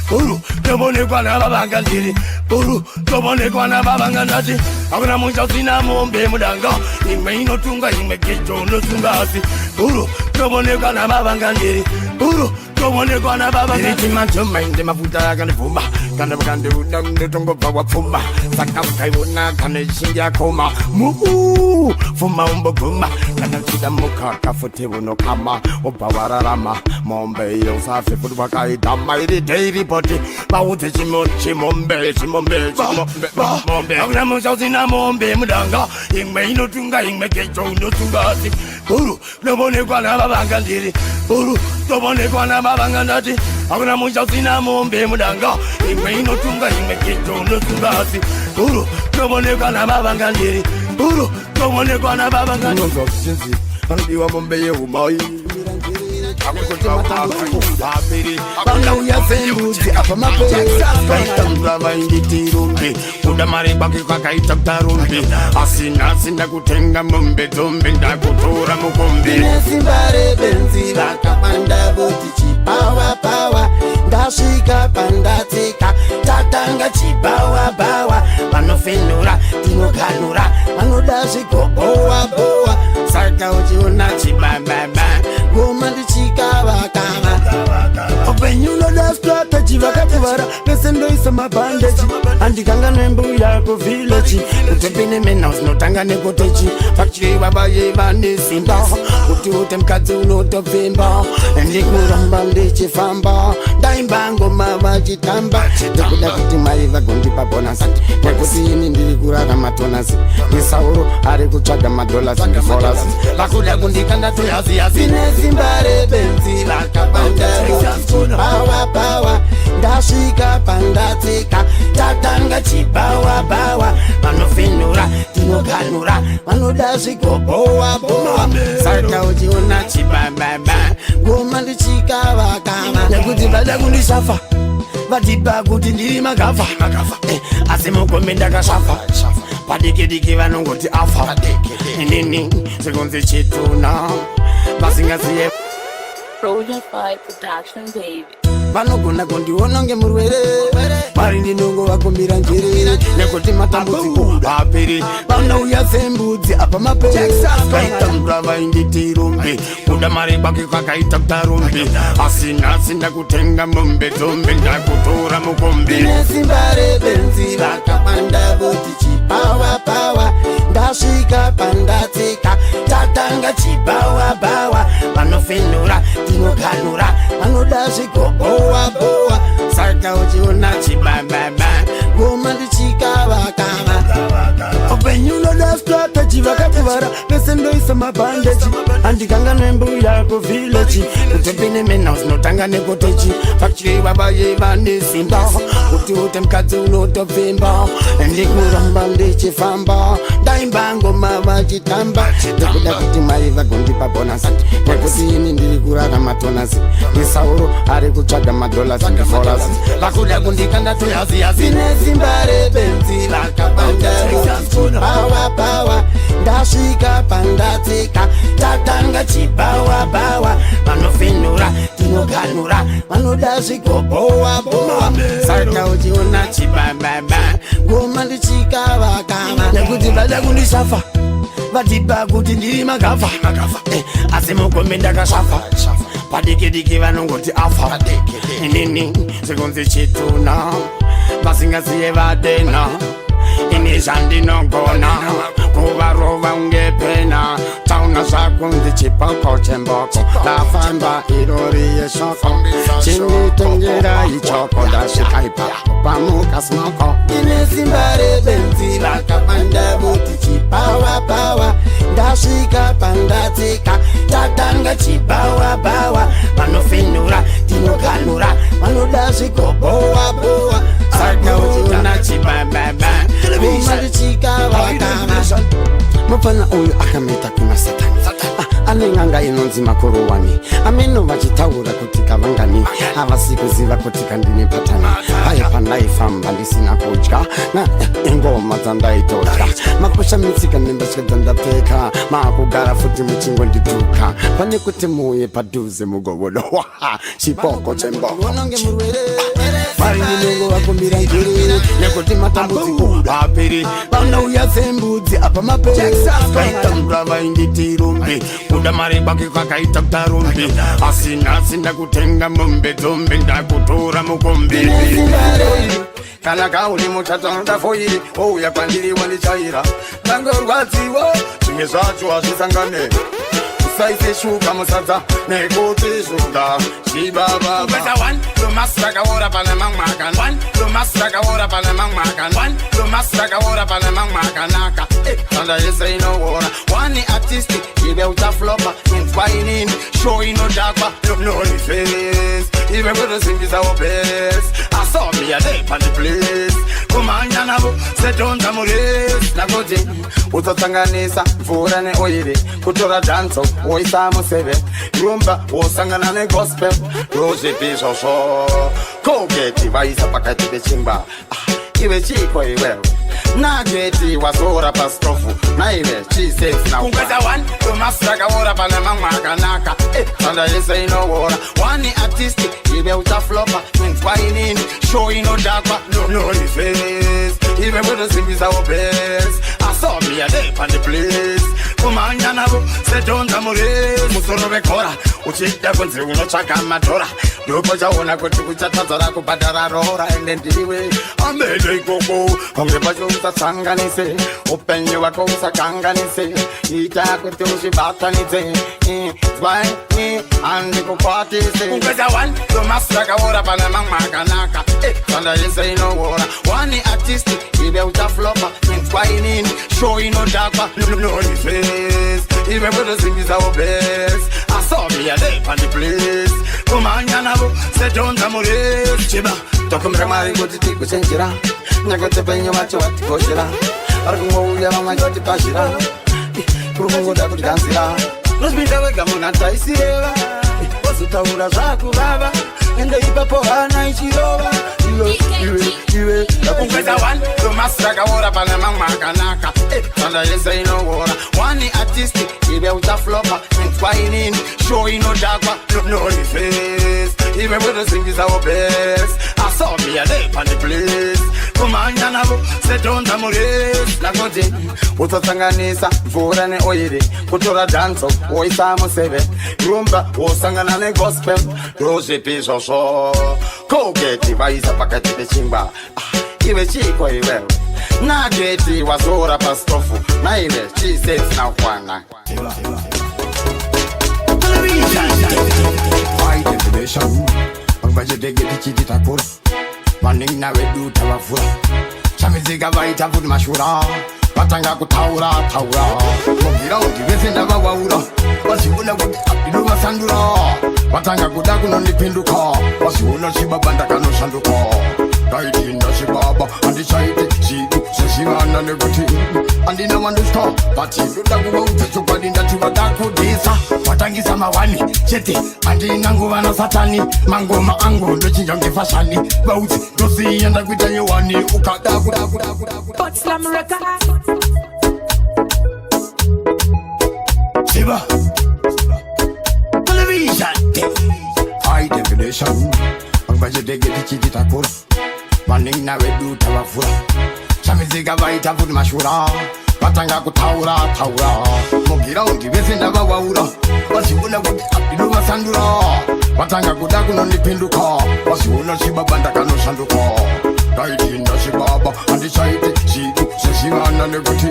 Buru, tobonekwa na babanga ndiri Buru, tobonekwa na babanga ndati Akuna musautina mombe mudanga imwe inotunga imwe kecho inotunga Buru, tobonekwa na babanga ndiri Buru, tobonekwa na babanga ndiri Chima inde mafuta yakanivuma Kana bukande unetongo bawa pfuma Saka ukaivona kana ishingi koma Muhu, fuma umboguma Kana chida mukaka futi unokama Obawararama Mombe iyo safi futi wakaidama Iri daily body Bauti chimombe Akuna musautina mombe mudanga Ingme inotunga ingme kecho inotunga Buru, tobonekwa na babanga ndiri Buru, tobonekwa na babanga ndati Akuna musautina mombe mudanga Ingme inotunga ingme kecho inotunga Buru, tobonekwa na babanga ndiri Buru, tobonekwa na babanga ndiri Andiwa mombe ye umai Banga uyasembuzi apa mapezi Kaita vainditirumbi Kuda mari baki kakaita ktarumbi Asina kutenga mumbe zombi Ndakutura mukumbi Nesimbare benzi vakapanda voti chipawa Ndasvika pandatsika tatanga chibawa Vanofenura tinokanura vanoda zvigobowa Saka uchiona chibababa Goma ndichikavakava Upenyu unoda strategy vakatevara Pese ndoisa mabandeji Andikanga nembuya kuvillage Utepine menhouse notanga nekoteji Factory vabaye vanesimba Kuti ute mukadzi unotopfimba Ndikuramba ndichifamba Ndaimba ngoma vachitamba Ndikuda kuti mai vagondipa bonus Nekuti ini ndiri kurarama tonasi Nisauro ari kutsvaga madolars ndiforas Vakuda kundikanda toyaziyazi Nesimbare benzi vakapanda Power Ndasvika pandatsika tatanga chibawa Vanofenura tinokanura vanoda zvigobowa Saka uchiona chibababa Goma ndichikavakava Nekuti vada kundishafa Vatipa kuti ndiri magafa Asi mugombe ndakashafa Padiki vanongoti afa Inini sekunzi chituna Vasingaziye Project 5 Production Baby vanogona kundiona ngemurwere mari ndinongo vakumbira njere nekuti matambudziko aperi vanouya sembudzi apa maperi kaita mvura vainditirumbi kuda mari kwake kwakaita kutarumbi asina kutenga mombe dzombe ndakutora mukombe nesimbare benzi vakapanda voti chipawa ndasvika pandatsika tatanga chibawa vanofenura tinokanura vanoda zvigobowa Saka uchiona chibababa Goma ndichikavakava Upenyu unoda strategy vakatevara Pese ndoisa mabandeji Andikanga nembuya kuvillage Utepine menhouse notanga nekoteji Factory vabaye vanesimba Kuti ute mukadzi unotopfimba Ndikuramba ndichifamba Ndaimba ngoma vachitamba Ndikuda kuti mai vagondipa bonus Nekuti ini ndiri kurarama tonasi Nisauro ari kutsvaga madolars ndiforas Vakuda kundikanda toyaziyazi Nesimbare benzi vakapanda Power Ndasvika pandatsika tatanga chibawa Vanofenura tinokanura vanoda zvigobowa Saka uchiona chibababa Goma ndichikavakava Nekuti vada kundishafa Vatipa kuti ndiri magafa Asi mugombe ndakashafa Padiki vanongoti afa Inini sekunzi chituna Vasingaziye vadena Ini zvandinogona Kuvarova ungepena Tauna zvakunzi chipoko chemboko Ndafamba irori yeshoko Chinditongera ichoko Ndasvika ipapo pamuka smoko Inesimbare benzi vakapanda voti chipawa Ndasvika pandatsika tatanga chibawa Vanofenura tinokanura vanoda zvigobowa Saka uchiona chibababa Goma ndichikavakava mufana uyu akameta kuna satani anenganga inonzi makorowani ameno vachitaura kuti kavangani havasikuziva kuti kandine patani haya pandaifamba ndisina kudya na ingoma dzandaitodya makosha mitsika nembasya dzandapfeka maakugara futi muchingo ndituka pane kuti muye padhuze mugovodo chipoko chemboko vari ndinongo vakumbira njiri nekuti matambudziko aperi vanouya sembudzi apa maperi kaitambura vainditi rumbi kuda mari kwake kwakaita kutarumbi asina kutenga mombe dzombe ndakutora mukombe kana kauli mutata noda foiri ouya kwandiri wandichaira tangorwadziwa zvimwe zvacho hazvisangane usaise shuka musadza nekuti shuka chibaba lomasakaora pane mamwakan lomasakaora pane mamwakan lomasakaora pane mamwakanaka tanda yese inoora wani artistic ive uchaflopa inspiring show inodakwa nonifes ive kutosimbisa ubes asomia depandi place kumanya navo sedonza mures nakuti utotsanganisa mvura neoiri kutora danso woisa museve rumba wosangana negospel rozvipisvosvo kogeti vaisa pakati pechingwa ive chiko iwewe nageti wazora pastofu naive chisesnaungweza 1 lomasakaora pane mamwe akanaka tanda yese inoora wani artistic ive uchaflopa inspiring show inodakwa nonifes ive kutosimbisa ubes asomia depandi place kumanya navo sedonza mures musoro vekora uchida kunzi unotsvaga madhora ndopo chaona kuti kuchatadzara kubhadhara rora ende ndiwe amene ikoko pamwe pacho usatsanganise upenyu hwako usakanganise ita kuti uzvibatanidze handikukwatise ungweza 1 lomasakaora pane mamwe akanaka tanda yese inoora wani artistic ive uchaflopa inspiring show inodakwa nonifes ive kutosimbisa ubes asomia depandi place kumanya navo sedonza mures chiba tokumbira mari kuti tikuchenjera nekuti penyu vacho vatikoshera vari kungouya vamwe vachotipashira kuri kungoda kutyanzira nozvinda vega munhu ataisireva wozotaura zvakuvava ende ipapo hana ichirova iwe ungweza 1 lomasakaora pane mamwe akanaka tanda yese inoora wani artistic ive uchaflopa inspiring show inodakwa nonifes ive kutosimbisa ubes asomia depandi place kumanya navo sedonza mures nakuti utotsanganisa mvura neoiri kutora danso woisa museve rumba wosangana negospel rozvipisvosvo kogeti vaisa pakati pechingwa ive chiko iwewe nageti wazora pastofu naive chisesinaukwana vachidegetichichitakura vaningina vedu tavavhura chamizika vaita futi mashura vatanga kutaura mugiraundi vese ndavavaura vaziona kuti abdinovasandura vatanga kuda kunondipinduka vaziona chibaba ndakanoshanduka ndaitinda chibaba handichaite chitu sezivana nekuti handina manduswa vati ndoda kuvaudza chokwadi ndati vada kudhisa vatangisa mawani chete handina nguva nasatani mangoma angu ndochinja ngefashani vaudzi ndosiya ndakuita nyowani ukada kuda Shiba Television High definition vachidegetichichitakura vaningina vedu tavavhura chamizika vaita futi mashura vatanga kutaura mugiraundi vese ndavavaura vaziona kuti abdinovasandura vatanga kuda kunondipinduka vaziona chibaba ndakanoshanduka ndaitinda chibaba handichaite chitu sezivana nekuti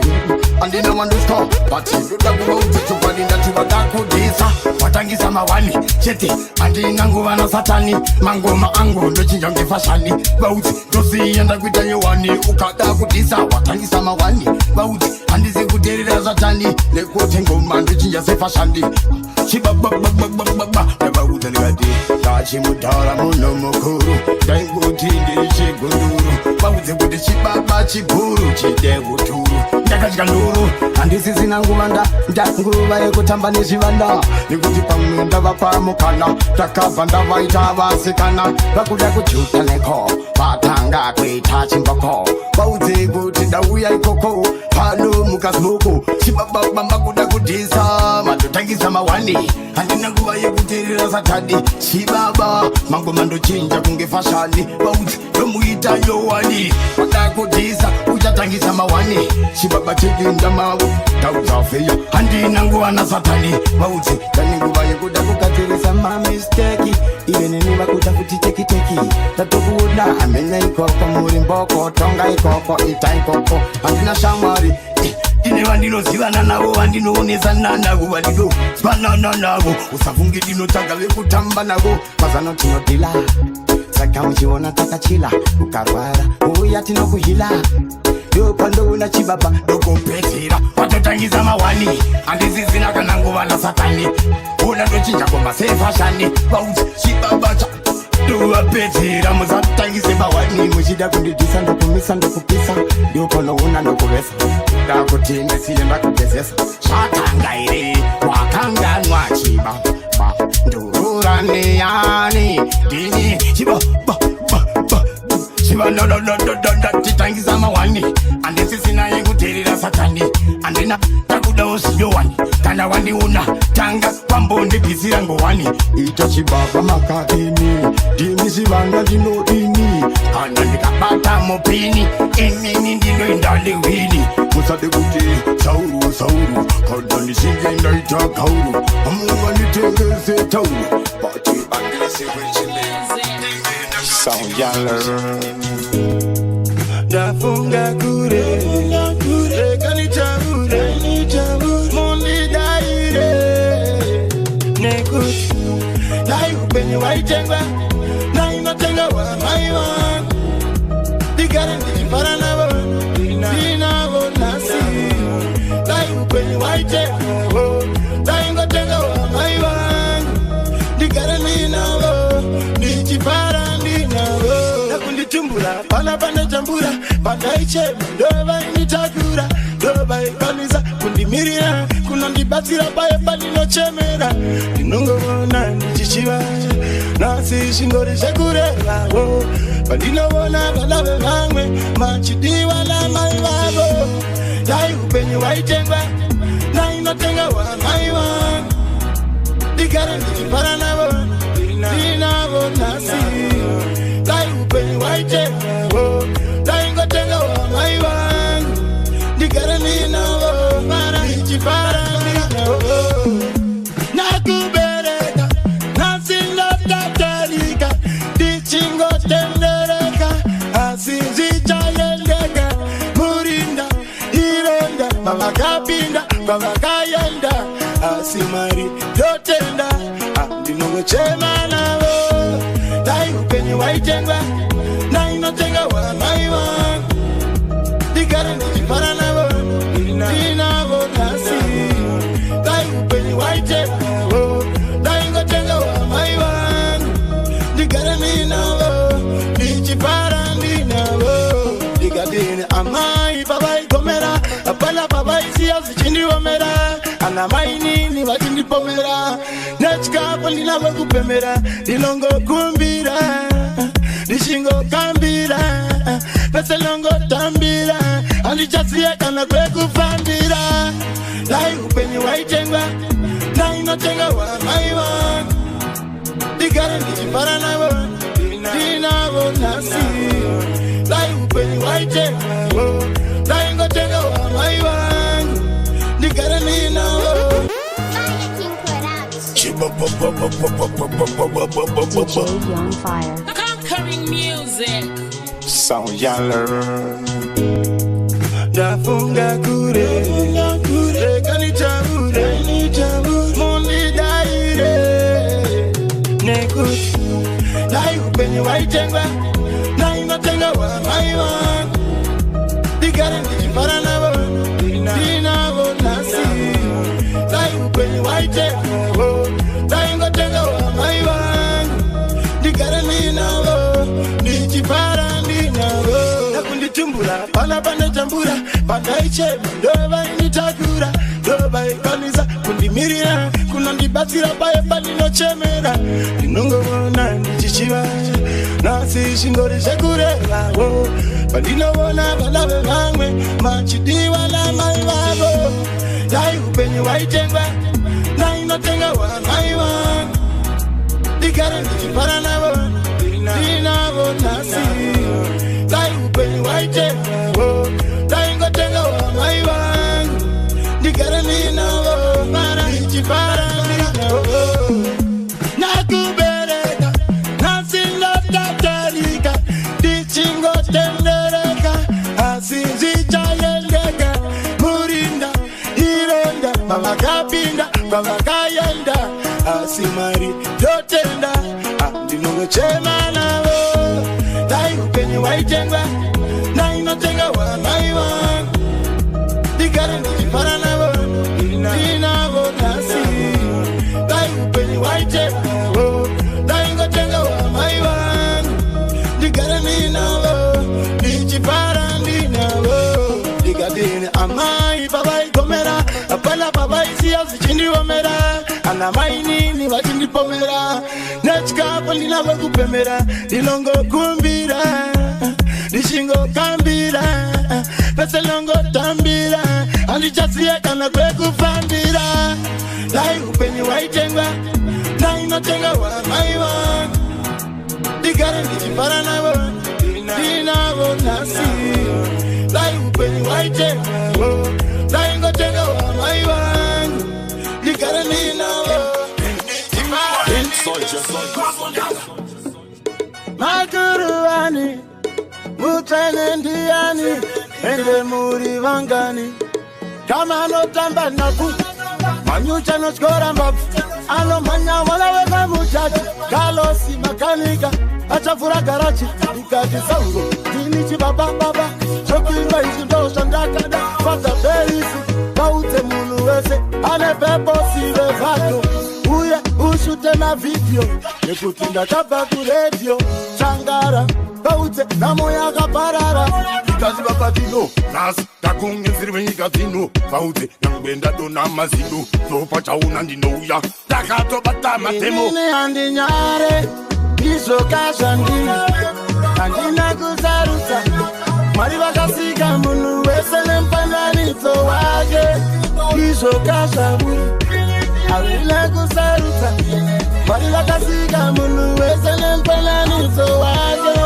handina manduswa vati ndoda kuvaudza chokwadi ndati vada kudhisa vatangisa mawani chete handina nguva nasatani mangoma angu ndochinja ngefashani vaudzi ndosiya ndakuita nyowani ukada kudhisa vatangisa mawani vaudzi handisi kuderera zvatani nekuti ngoma ndochinja sefashani chibabababababa nevaudzelikati tachimutaura munhu mukuru ndaikuti ndiri chigunduru vaudze kuti chibaba chiguru chide uturu ndakatya nduru handisisina nguva ndanguva yekutamba nezvivanda nekuti pamwe ndavapamukana takabva ndavaita vasikana vakuda kujuta neko vatanga kuita chimboko vaudze kuti ndauya ikoko pano mukazimoko chibababa kuda kudhisa mandotangisa mawani handina nguva yekuteerera satani chibaba mango mandochinja kunge fashani vaudze nomuita yowani vada kudhisa uchatangisa mawani chibaba chekenda mavo ndauzafeya handina nguva nasatani vaudze kane nguva yekuda kugadzirisa mamisteki ive neni vakuda kuti tekiteki tatokuona amenya ikoko muri mboko tonga ikoko ita ikoko handina shamwari ine vandinozivana navo vandinoonesana navo vandinozwanana navo usafunge ndinotsvaga vekutamba navo mazano tinodhila saka muchiona takachila ukarwara uya tinokuhila ndopandoona chibaba ndokupedzera watotangisa mawani handisisina kana nguva nasatani ona ndochinja komba sefashani vaudzi chibaba cha ndovapedzera musatangise mawani muchida kundidhisa ndokumisa ndokupisa ndopanoona ndokuvesa ndakuti ndisiye ndakugezesa zvatanga ire wakanganwa chibaba ndururane ndini chibaba chitangisa mawani handisisina yekuteerera satani handina takudawo ziyowani kana wandiona tanga pambondibvisira ngowani ita chibaba makadini ndimi zivanga ndinodini kana ndikabata mupini inini ndinoenda lewini musade kuti sauru sauru kana ndichinge ndaita kauru amunga nditengese tauru bati Sound y'all Dafunga kure Kanichabure Mundi daire Nekut Nai upenye waitengwa Nai matenga wa maiwa Digare nijifara nabo Dinabo nasi Nai upenye waitengwa Nai ngotenga wa maiwa Digare ninabo Nijifara Nakundichumbura, pana pana chambura, pana ichema, doba initakura, doba ikanisa, kundimirira, kunandibatsira paye paninochemera, ndinongovona ndichichiva, nasi shingori shekureva, pandinobona valave vamwe, machidiwa na mai vavo, dai upenyu waitengwa, na inotenga wa mai vangu, digare ndichifara navo, dinavo nasi, dai upenyu waitengwa, dai ngotenga wa mai vangu, digare ninavo, mara ndichifara ninavo, nakubereka, nasindotatarika, dichingotendereka, asinzichayendeka, murinda, ironda, mavakapinda, mavakayenda, asimari dotenda, ndinongochema navo, dai upenyu waitengwa, na inotenga wa mai vangu, digare ndichifara navo, dinavo nasi, dai upenyu waitengwa, dai ngotenga wa mai vangu, digare ninavo, ndichifara ndinavo, digadini amai baba ikomera, apala baba isiya zichindiwomera, ana mai nini vachindipomera, nechikapo ndinavo kupemera, ndinongo kumbira, ndishingo kambira, pese longo tambira, andichasiya kana kwekufambira, dai upenyu waitengwa, na inotenga wa mai vangu, digare ndichifara navo, dinavo nasi, dai upenyu waitengwa, dai ngotenga wa mai vangu, digare ninavo. DJ Young Fire. Conquering music. Sound y'all Dafunga kure kanichabure mundi daire nekut dai upenyu waitengwa na inotenga wa mai vangu digare ndichifara navo dinavo nasi dai upenyu waitengwa waite taingo tenga wa mai wangu ndigare ninavo ndichipara ndinavo nakunditumbura pana pane tambura pandaichema ndovanitakura ndovaikanisa kundimirira kunondibatsira paye pandinochemera ndinongovona ndichichiva nasi shingori zvekurevavo pandinovona vana vevamwe machidiwa namai vavo dai upenyu waitengwa nainotenga wa mai vangu ndigare ndichipara navo ndinavo nasi dai upenyu waitengwa daingotenga wa mai vangu ndigare ninavo mara ndichipara ndinavo nakubereka nasingotatarika ndichingotendereka asi zichayendeka murinda ironda pavakapinda pavakayenda asi mari yotenda ndinongochema navo dai upenyu waitengwa nainotenga wa mai vangu ndigare ndichipara navo ndinavo nasi dai upenyu waitengwa daingotenga wa mai vangu ndigare ninavo ndichipara ndinavo ndikadini amai pavaigomera apana pavaisiya zvichindiomera ana mai nini vachindipomera nechikapo ndinavo kupemera ndinongokumbira ndichingokambira pese nongotambira handichasiya kana kwekufambira dai upenyu waitengwa nainotenga wa mai vangu ndigare ndichipara navo ndinavo nasi dai upenyu waitengwa daingotenga wa mai vangu ndigare ninavo makuruani mutsene ndiani ende muri vangani kama anotamba naku manyucha noskora mbavu anomhanya mwana weka muchachi galosi makanika achavura garachi ikati sauro ndini chibabababa chokuimba izvi ndo zvandakada fadza beisi vaudze munhu wese ane peposi vevato uye ushute mavidhiyo nekuti ndakabva kuredhiyo changara vaudze nhamo yakaparara ikaziva patino nhasi takungenziriwe nyika dzino vaudze nangwenda dona mazido zopachauna ndinouya takatobata matemo ini handinyare ndizvokazvandini handina kusarudza mwari vakasika munhu wese nemufananidzo wake ndizvokazvaburi handina kusarudza mwari vakasika munhu wese nemufananidzo wake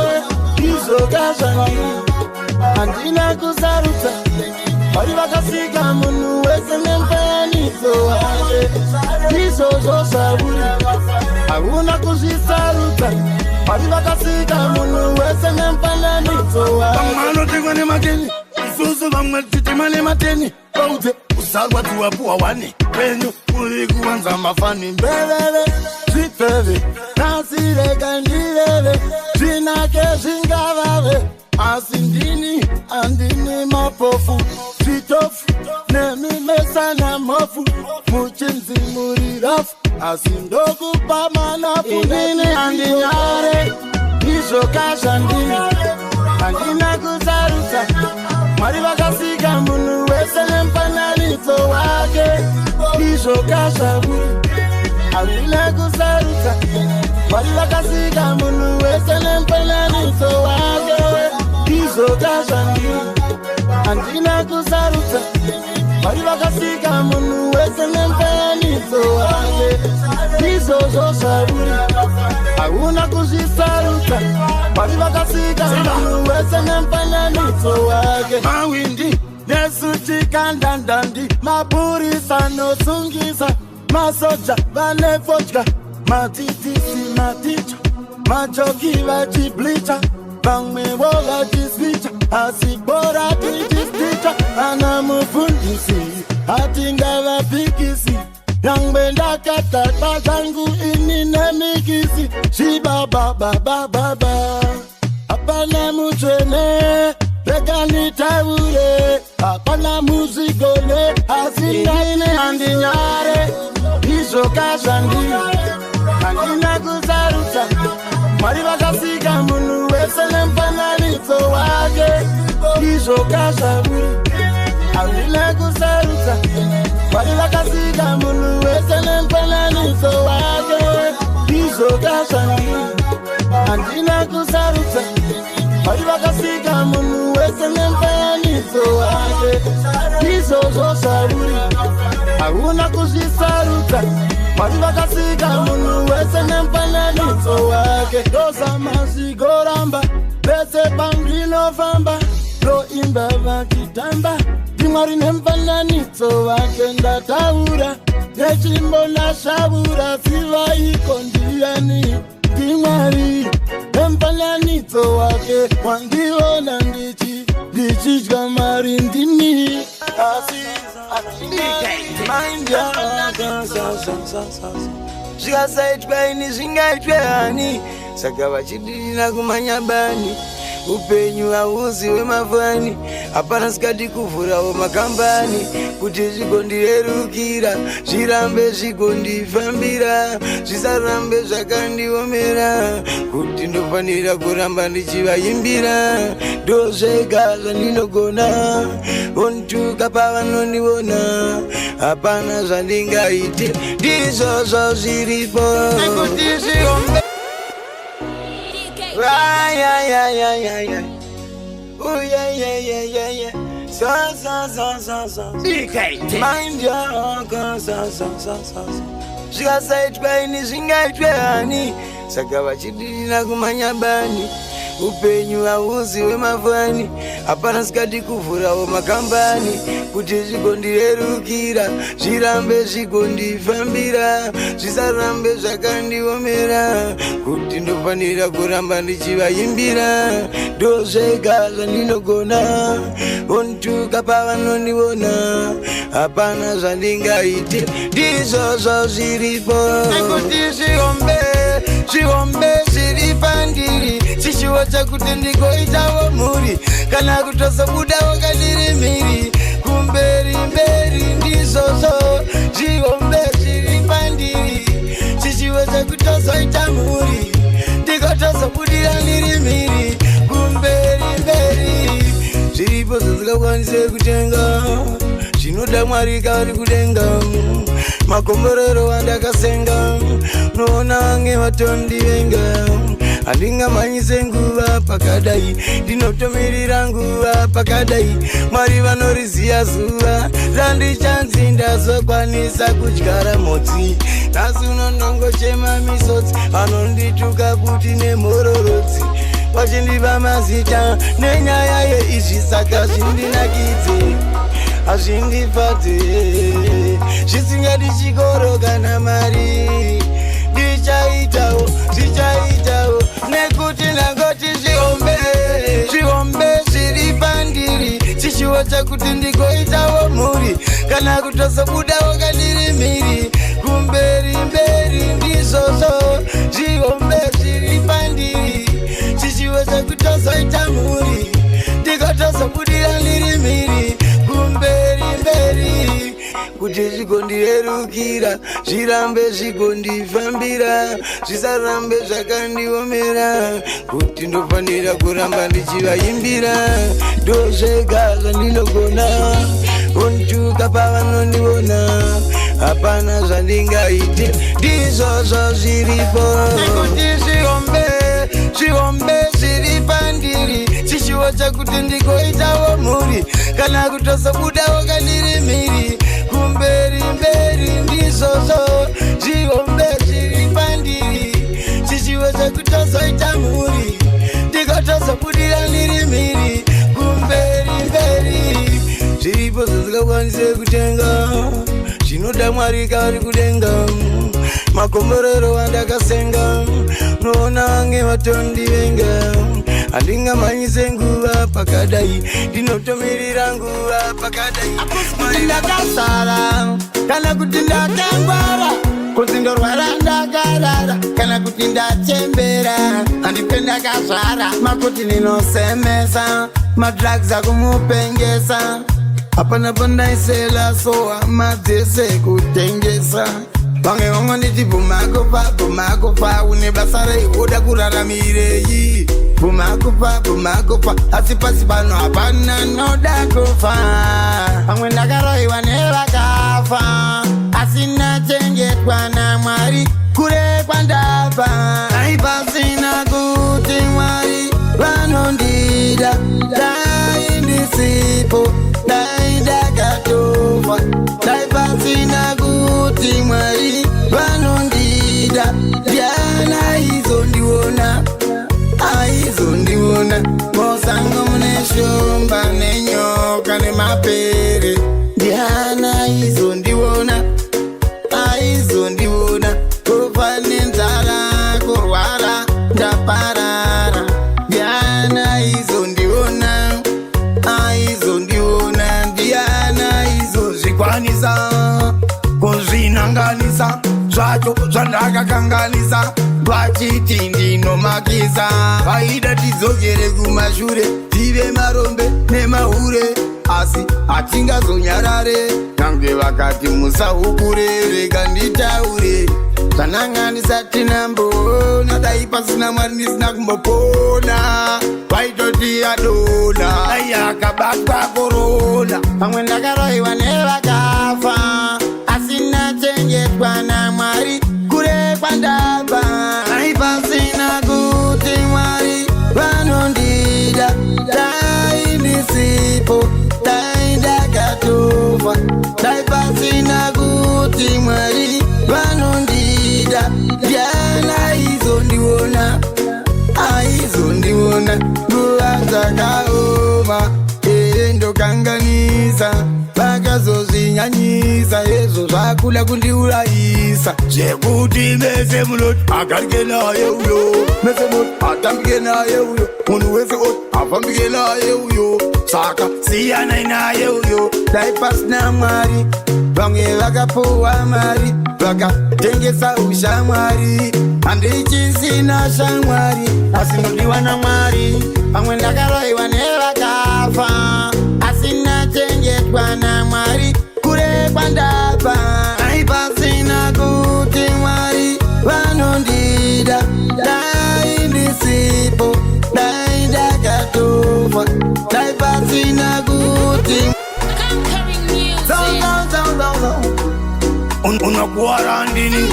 ndizvokazvandini handina kusarudza mwari vakasika munhu wese nemufananidzo wake ndizvozvo zvaburi hakuna kuzvisarudza mwari vakasika munhu wese nemufananidzo wake vamwe anotekwa nemateni isusu vamwe titima nemateni vaudze usarwadzi wapuwa wane penyu uri kuwanza mafani mbeveve zvipfeve nasi rega ndireve zvinake zvingavave asi ndini handini mapofu zvitofu nemimesa namhofu muchinzi muri rafu asi ndokupa manafu inini handinyare izvokazvandini handina kusarudza mwari vakasika munhu wese nemufananidzo wake izvokazvaburi handina kusarudza mwari vakasika munhu wese nemufananidzo wake izvokazvandini handina kusarudza mwari vakasika munhu wese nemufananidzo wake izvozvo zvaburi hakuna kuzvisarudza mwari vakasika munhu wese nemufananidzo wake mawindi nesutikandandandi mapurisa nosungisa masoja vanefotya matitisi maticha majoki vachiblicha vamwevo vachisvicha asi bora tichisticha ana mufundisi hatingavapikisi nyangwe ndakatata zvangu ini nemikisi zvibabababababa hapana mutsvene rega nditaure hapana muzigone asi ndaine handinyare ndizokazvandiri handina kusarudza Mwari vakasika munhu wese nemufananidzo wake ndizokazvandiri handina kusarudza Mwari vakasika munhu wese nemufananidzo wake ndizokazvandiri handina kusarudza Mwari vakasika munhu wese nemufananidzo wake ndizozvosaruri hakuna kuzvisarudza Mwari vakasika munhu wese nemufananidzo wake ndozama zigoramba pese pandinofamba ndoimba vachitamba ndiMwari nemufananidzo wake ndataura nechimbo ndashavura sivaiko ndiani ndiMwari nemufananidzo wake wandiona ndichidya mari ndini asi mind zvikasaitwa ini zvingaitwe hani saka vachidirira kumhanya bani upenyu hauzi hwemafani hapana sikati kuvhurawo makambani kuti zvigondirerukira zvirambe zvigondifambira zvisarambe zvakandiomera kuti ndofanira kuramba ndichivaimbira ndozvega zvandinogona ontuka pavanondiona hapana zvandingaite ndizvozvo zviripo nekuti zviombe mind yako zvikasaitwa ini zvingaitwe hani saka vachidirira kumhanya bani upenyu hauzi hwemafani hapana sikati kuvhurawo makambani kuti zvigondirerukira zvirambe zvigondifambira zvisarambe zvakandiomera kuti ndofanira kuramba ndichivaimbira ndozvega zvandinogona ontuka pavanondiona hapana zvandingaite ndizvozvo zviripo nekuti zviombe zviri pandiri chishuwo chakuti ndigoitawo mhuri kana kutozobudawo kandiri mhiri kumberi mberi ndizvozvo zviombe zviri pandiri chishuwo chakutozoita mhuri ndikotozobudira ndiri mhiri kumberi mberi zviripo zvandingakwanise kutenga zvinoda Mwari kari kudenga makomborero wandakasenga noona vange vatondivenga handingamhanyise nguva pakadai ndinotomirira nguva pakadai Mwari vanoriziya zuva randichanzi ndazokwanisa kudyara mhodzi nhasi unonongochema misodzi vanondituka kuti nemhororodzi vachindiva mazita nenyaya yeizvi saka zvindinakidze hazvindifadze zvisingadi chikoro kana mari ndichaitawo nekuti nangoti zviombe zviri pandiri chishuwo chakuti ndigoitawo mhuri kana kutozobudawo kandiri mhiri kumberi mberi ndizvozvo zviombe zviri pandiri chishuwo chakutozoita mhuri ndikotozobudira ndiri mhiri kumberi mberi kuti zvigondirerukira zvirambe zvigondifambira zvisarambe zvakandiomera kuti ndofanira kuramba ndichivaimbira ndozvega zvandinogona ontuka pavanondiona hapana zvandingaite ndizvozvo zviripo nekuti zviombe zviri pandiri chishuwo chakuti ndigoitawo mhuri kana kutozobudawo kandiri mhiri kumberi mberi ndizvozvo zviombe zviri pandiri chishuwo chakutozoita mhuri ndikotozobudira ndiri mhiri kumberi mberi zviripo zvandingakwanise kutenga zvinoda Mwari kari kudenga makomborero wandakasenga noona vange vatondivenga handingamhanyise nguva pakadai ndinotomirira nguva pakadai kuti ndakasara kana kuti ndakangwara kuti ndorwara ndakarara kana kuti ndachembera handipe ndakazvara makuti ninosemesa madrugs akumupengesa hapana pandaisela so hama dzese kutengesa Vange vangu nditi bumakopa une basare oda kuraramirei bumakopa asi pasi pano hapana noda kufa vamwe ndakaroiwa nevakafa asina chengetwa naMwari kure kwandabva dai pasina kuti Mwari vanondida dai ndisipo dai ndakatofa dai pasina kuti Mwari vanondida ndiana aizondiona mosango mune shumba nenyoka nemapere ndiana aizondiona kufa nenzara kurwara ndaparara ndiana aizondiona ndiana aizozvikwanisa kuzvinanganisa zvacho zvandakakanganisa vachiti ndinomakisa vaida tidzokere kumashure tive marombe nemahure asi hatingazonyarare nange vakati musahukure rega nditaure zvananganisa tinamboona dai pasina Mwari ndisina kumbopona vaitoti adona dai akabatwa korona vamwe ndakaroiwa nevakafa asina chengetwa naMwari kure kwandabva dai pasina kuti Mwari vanondida dai ndisipo dai ndakatofa dai pasina kuti Mwari vanondida ndiana aizondiona nguva dzakaoma ndokanganisa vakazozvinyanyisa ezvo zvakula kundiurayisa zvekuti mese munoti agarike naye uyo mese munoti atambike naye uyo munhu wese oti afambike naye uyo saka siyanai naye uyo dai pasina Mwari vamwe vakapuwa mari vakatengesa ushamwari handichisina shamwari asi ndodiwa naMwari vamwe ndakaroiwa nevakafa asina chengetwa naMwari kure kwandabva dai pasina kuti Mwari vanondida dai ndisipo dai ndakatofa dai pasina kuti unakuwara ndini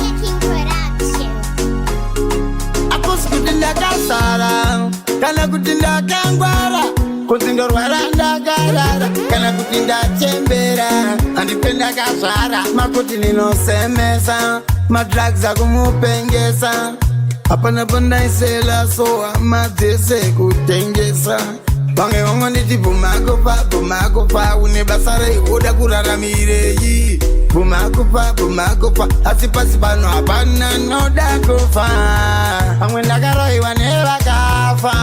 akusi kuti ndakasara kana kuti ndakangwara kuti ndorwara ndakarara kana kuti ndachembera handipe ndakazvara makuti ninosemesa madrugs akumupengesa hapana pandaisela so amadzese kutengesa vange vangu nditi bumakopa une basa reoda kuraramirei bumakopa asi pasi pano hapana noda kufa vamwe ndakaroiwa nevakafa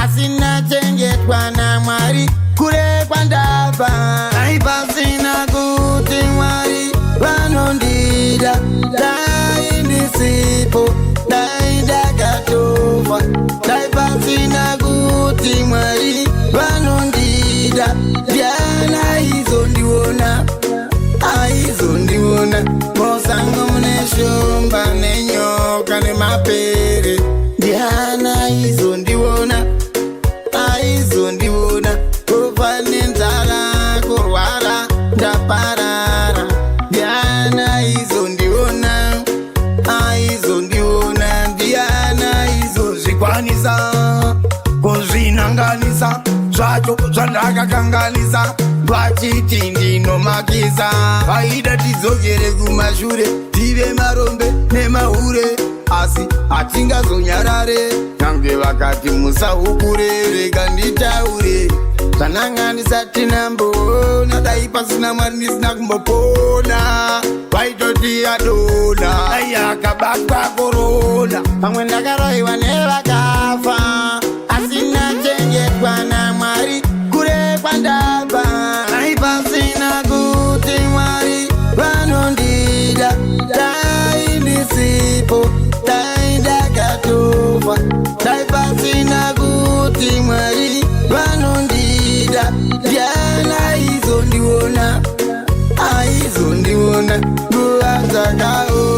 asina chengetwa naMwari kure kwandabva dai pasina kuti Mwari vanondida dai ndisipo dai ndakatofa dai pasina kuti Mwari vanondida ndiana aizondiona mosango mune shumba nenyoka nemapere ndiana aizondiona kufa nenzara kurwara ndaparara ndiana aizondiona ndiana aizozvikwanisa kuzvinanganisa zvacho zvandakakanganisa vachiti ndinomakisa vaida tidzokere kumashure tive marombe nemahure asi hatingazonyarare nange vakati musahukure rega nditaure zvananganisa tinamboona dai pasina Mwari ndisina kumbopona vaitoti adona dai akabatwa korona vamwe ndakaroiwa nevakafa asina chengetwa naMwari kure kwandabva dai pasina kuti Mwari vanondida dai ndisipo dai ndakatofa dai pasina kuti Mwari vanondida ndiana aizondiona nguva dzakaoma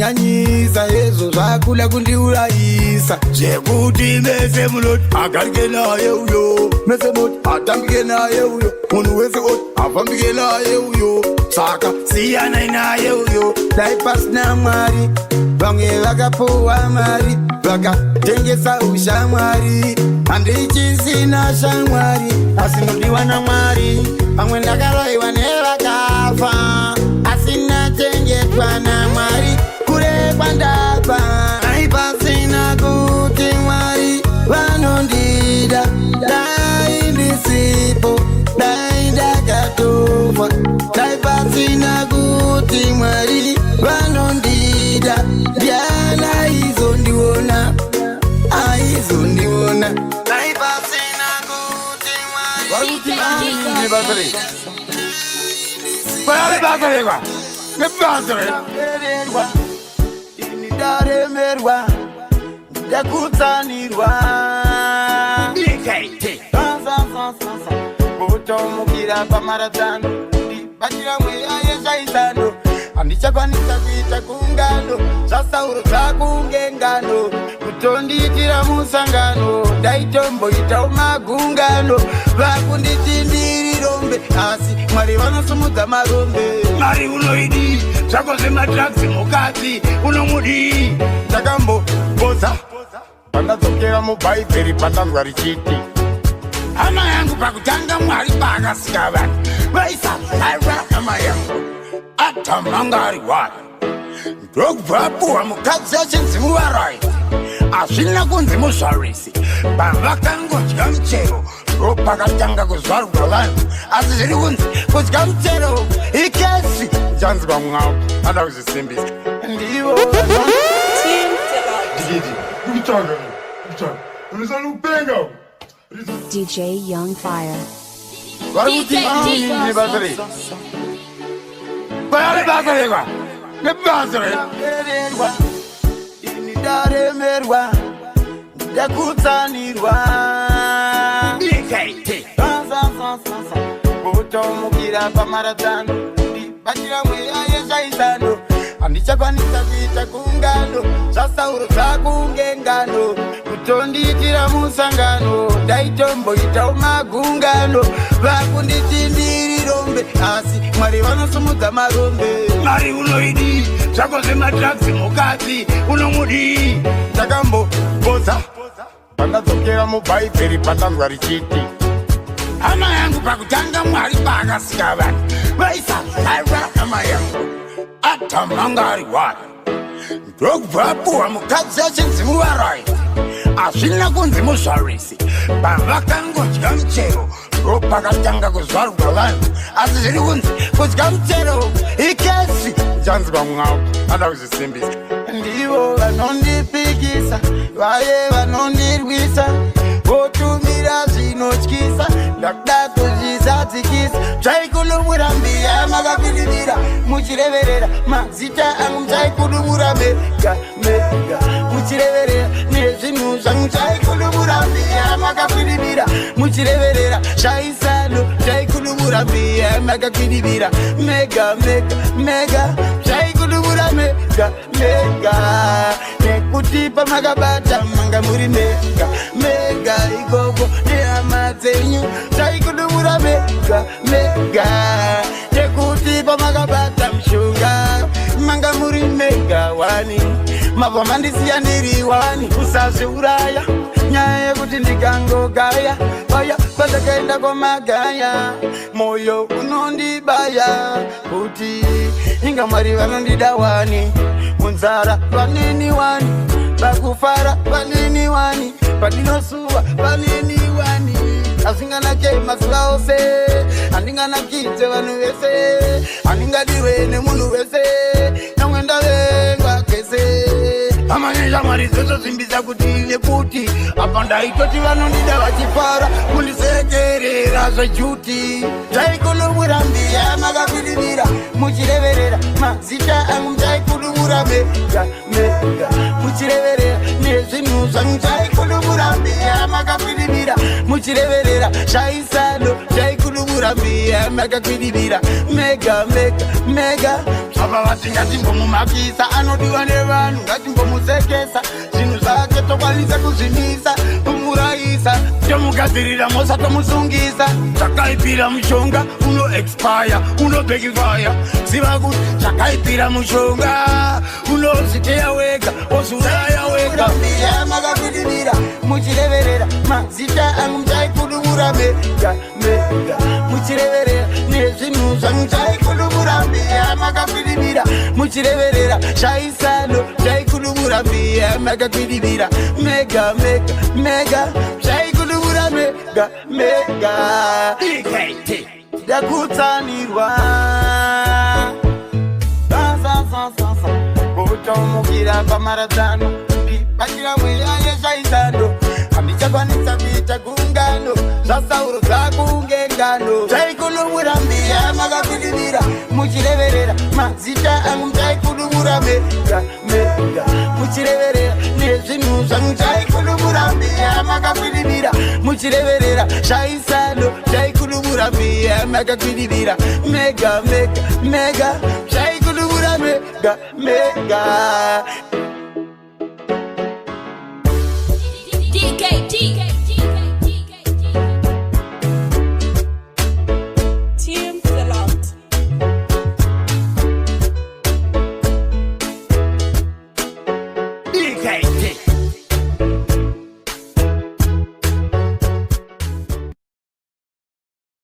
zvanyanyisa ezvo zvakula kundiurayisa zvekuti mese munoti agarike naye uyo mese munoti atambike naye uyo munhu wese oti afambike naye uyo saka siyanai naye uyo dai pasina Mwari vamwe vakapuwa mari vakatengesa ushamwari handichisina shamwari asi nodiwa naMwari pamwe ndakaroiwa nevakafa asina chengetwa naMwari kure kwandabva dai pasina kuti Mwari vanondida dai ndisipo dai ndakatofa dai pasina kuti Mwari vanondida ndiana aizondiona dai pasina kuti Mwari inidaremerwa ndakutsanirwa kutomukira pamaratano ndibatira mweya yezvaizano handichakwanisa kuita kungano zvasauro zvakunge ngano kutondiitira musangano ndaitomboitawo magungano vakunditi ndiri rombe asi Mwari vanosumudza marombe Mwari unoidi zvako zvemadragsi mukati unomudii ndakamboboza pandadzokera mubhaibheri patanzwa richiti hama yangu pakutanga Mwari paakasika vanhu vaisazvarwa hama yangu atamangari wari ndokubva apuhwa mukadzi achinzi muvarai hazvina kunzi muzvarisi pavakangodya muchero ndo pakatanga kuzvarwa vanhu asi zviri kunzi kudya muchero ikesi chanzi pamwavo ada kuzvisimbisa ndivo DJ Young Fire. inidaremerwa ndakutsanirwa kutomukira pamaratano ndibatira mweya yezvaizano handichakwanisa kuita kungano zvasauro zvakunge ngano kutondiitira musangano ndaitomboitawo magungano vakunditi ndiri rombe asi Mwari vanosumudza marombe Mwari unoidi zvako zvemadragsi mukati unomudii ndakamboboza pandadzokera mubhaibheri patanzwa richiti hama yangu pakutanga Mwari paakasika vanhu vaisazvarwa hama yangu atamangari wari ndokubva apuhwa mukadzi achinzi muvarai hazvina kunzi muzvarisi pavakangodya muchero ndo pakatanga kuzvarwa vanhu asi zviri kunzi kudya muchero ikesi chanzi pamwavo ada kuzvisimbisa ndivo vanondipikisa vaye vanondirwisa votumira zvinotyisa ndakuda kuzvizadzikisa zvaikudumura mbiya makapinimira muchireverera mazita angu mchaikudumura mega mega muchireverera nezvinhu zvangu zvaikudumura mbiya makapinimira muchireverera zvaisano zvaikudumura mbiya makapinimira mega mega mega zvaikudumura mega mega nekuti pamakabata manga muri mega mega ikoko nehama dzenyu zvaikudumura mega mega nekuti pamakabata mushonga manga muri mega wani mabva mandisiya ndiri wani usazviuraya nyaya yekuti ndikangogaya paya pandakaenda kwamagaya moyo unondibaya kuti inga Mwari vanondida wani munzara vanini wani pakufara vanini wani pandinosuva vanini wani asinganake mazuva ose handinganakidze vanhu vese handingadiwe nemunhu wese namwe ndavengwa kese amanyesha Mwari dzotosimbisa kuti nekuti apa ndaitoti vanondida vachifara kundisekerera zvejuti zvaikudumura mbiya makapinimira muchireverera mazita angu mchaikudumura mega mega muchireverera nezvinhu zvangu zvaikudumura mbiya makapinimira muchireverera zvaisano zvaikudumura chaikuluburambiya makakwidibira mega mega mega ava vati ngatimbomumakisa anodiwa nevanhu ngatimbomusekesa zvinhu zvake tokwanisa kuzvimisa tomurayisa tomugadzirira mosa tomusungisa zvakaipira mushonga uno expire uno backfire ziva kuti zvakaipira mushonga unozviteya wega ozuraya wega makakwidibira muchireverera mazita angu chaikudubura mega mega muchireverera nezvinhu zvangu chaikudubura mbiya makakwidibira muchireverera chaisano chaikudubura mbiya makakwidibira mega mega mega chaikudubura mega mega DKT ndakutsanirwa kutomukira pamaradzano ndipatira mweya yezvaisando handichakwanisa kuita gungano zvasauro zvakunge ngano chaikudubura mbiya makakwidibira muchireverera mazita angu chaikudubura mega mega muchireverera nezvinhu zvangu chaikudubura mbiya makakwidibira muchireverera chaisando chaikudubura mbiya makakwidibira mega mega mega chaikudubura mega mega DK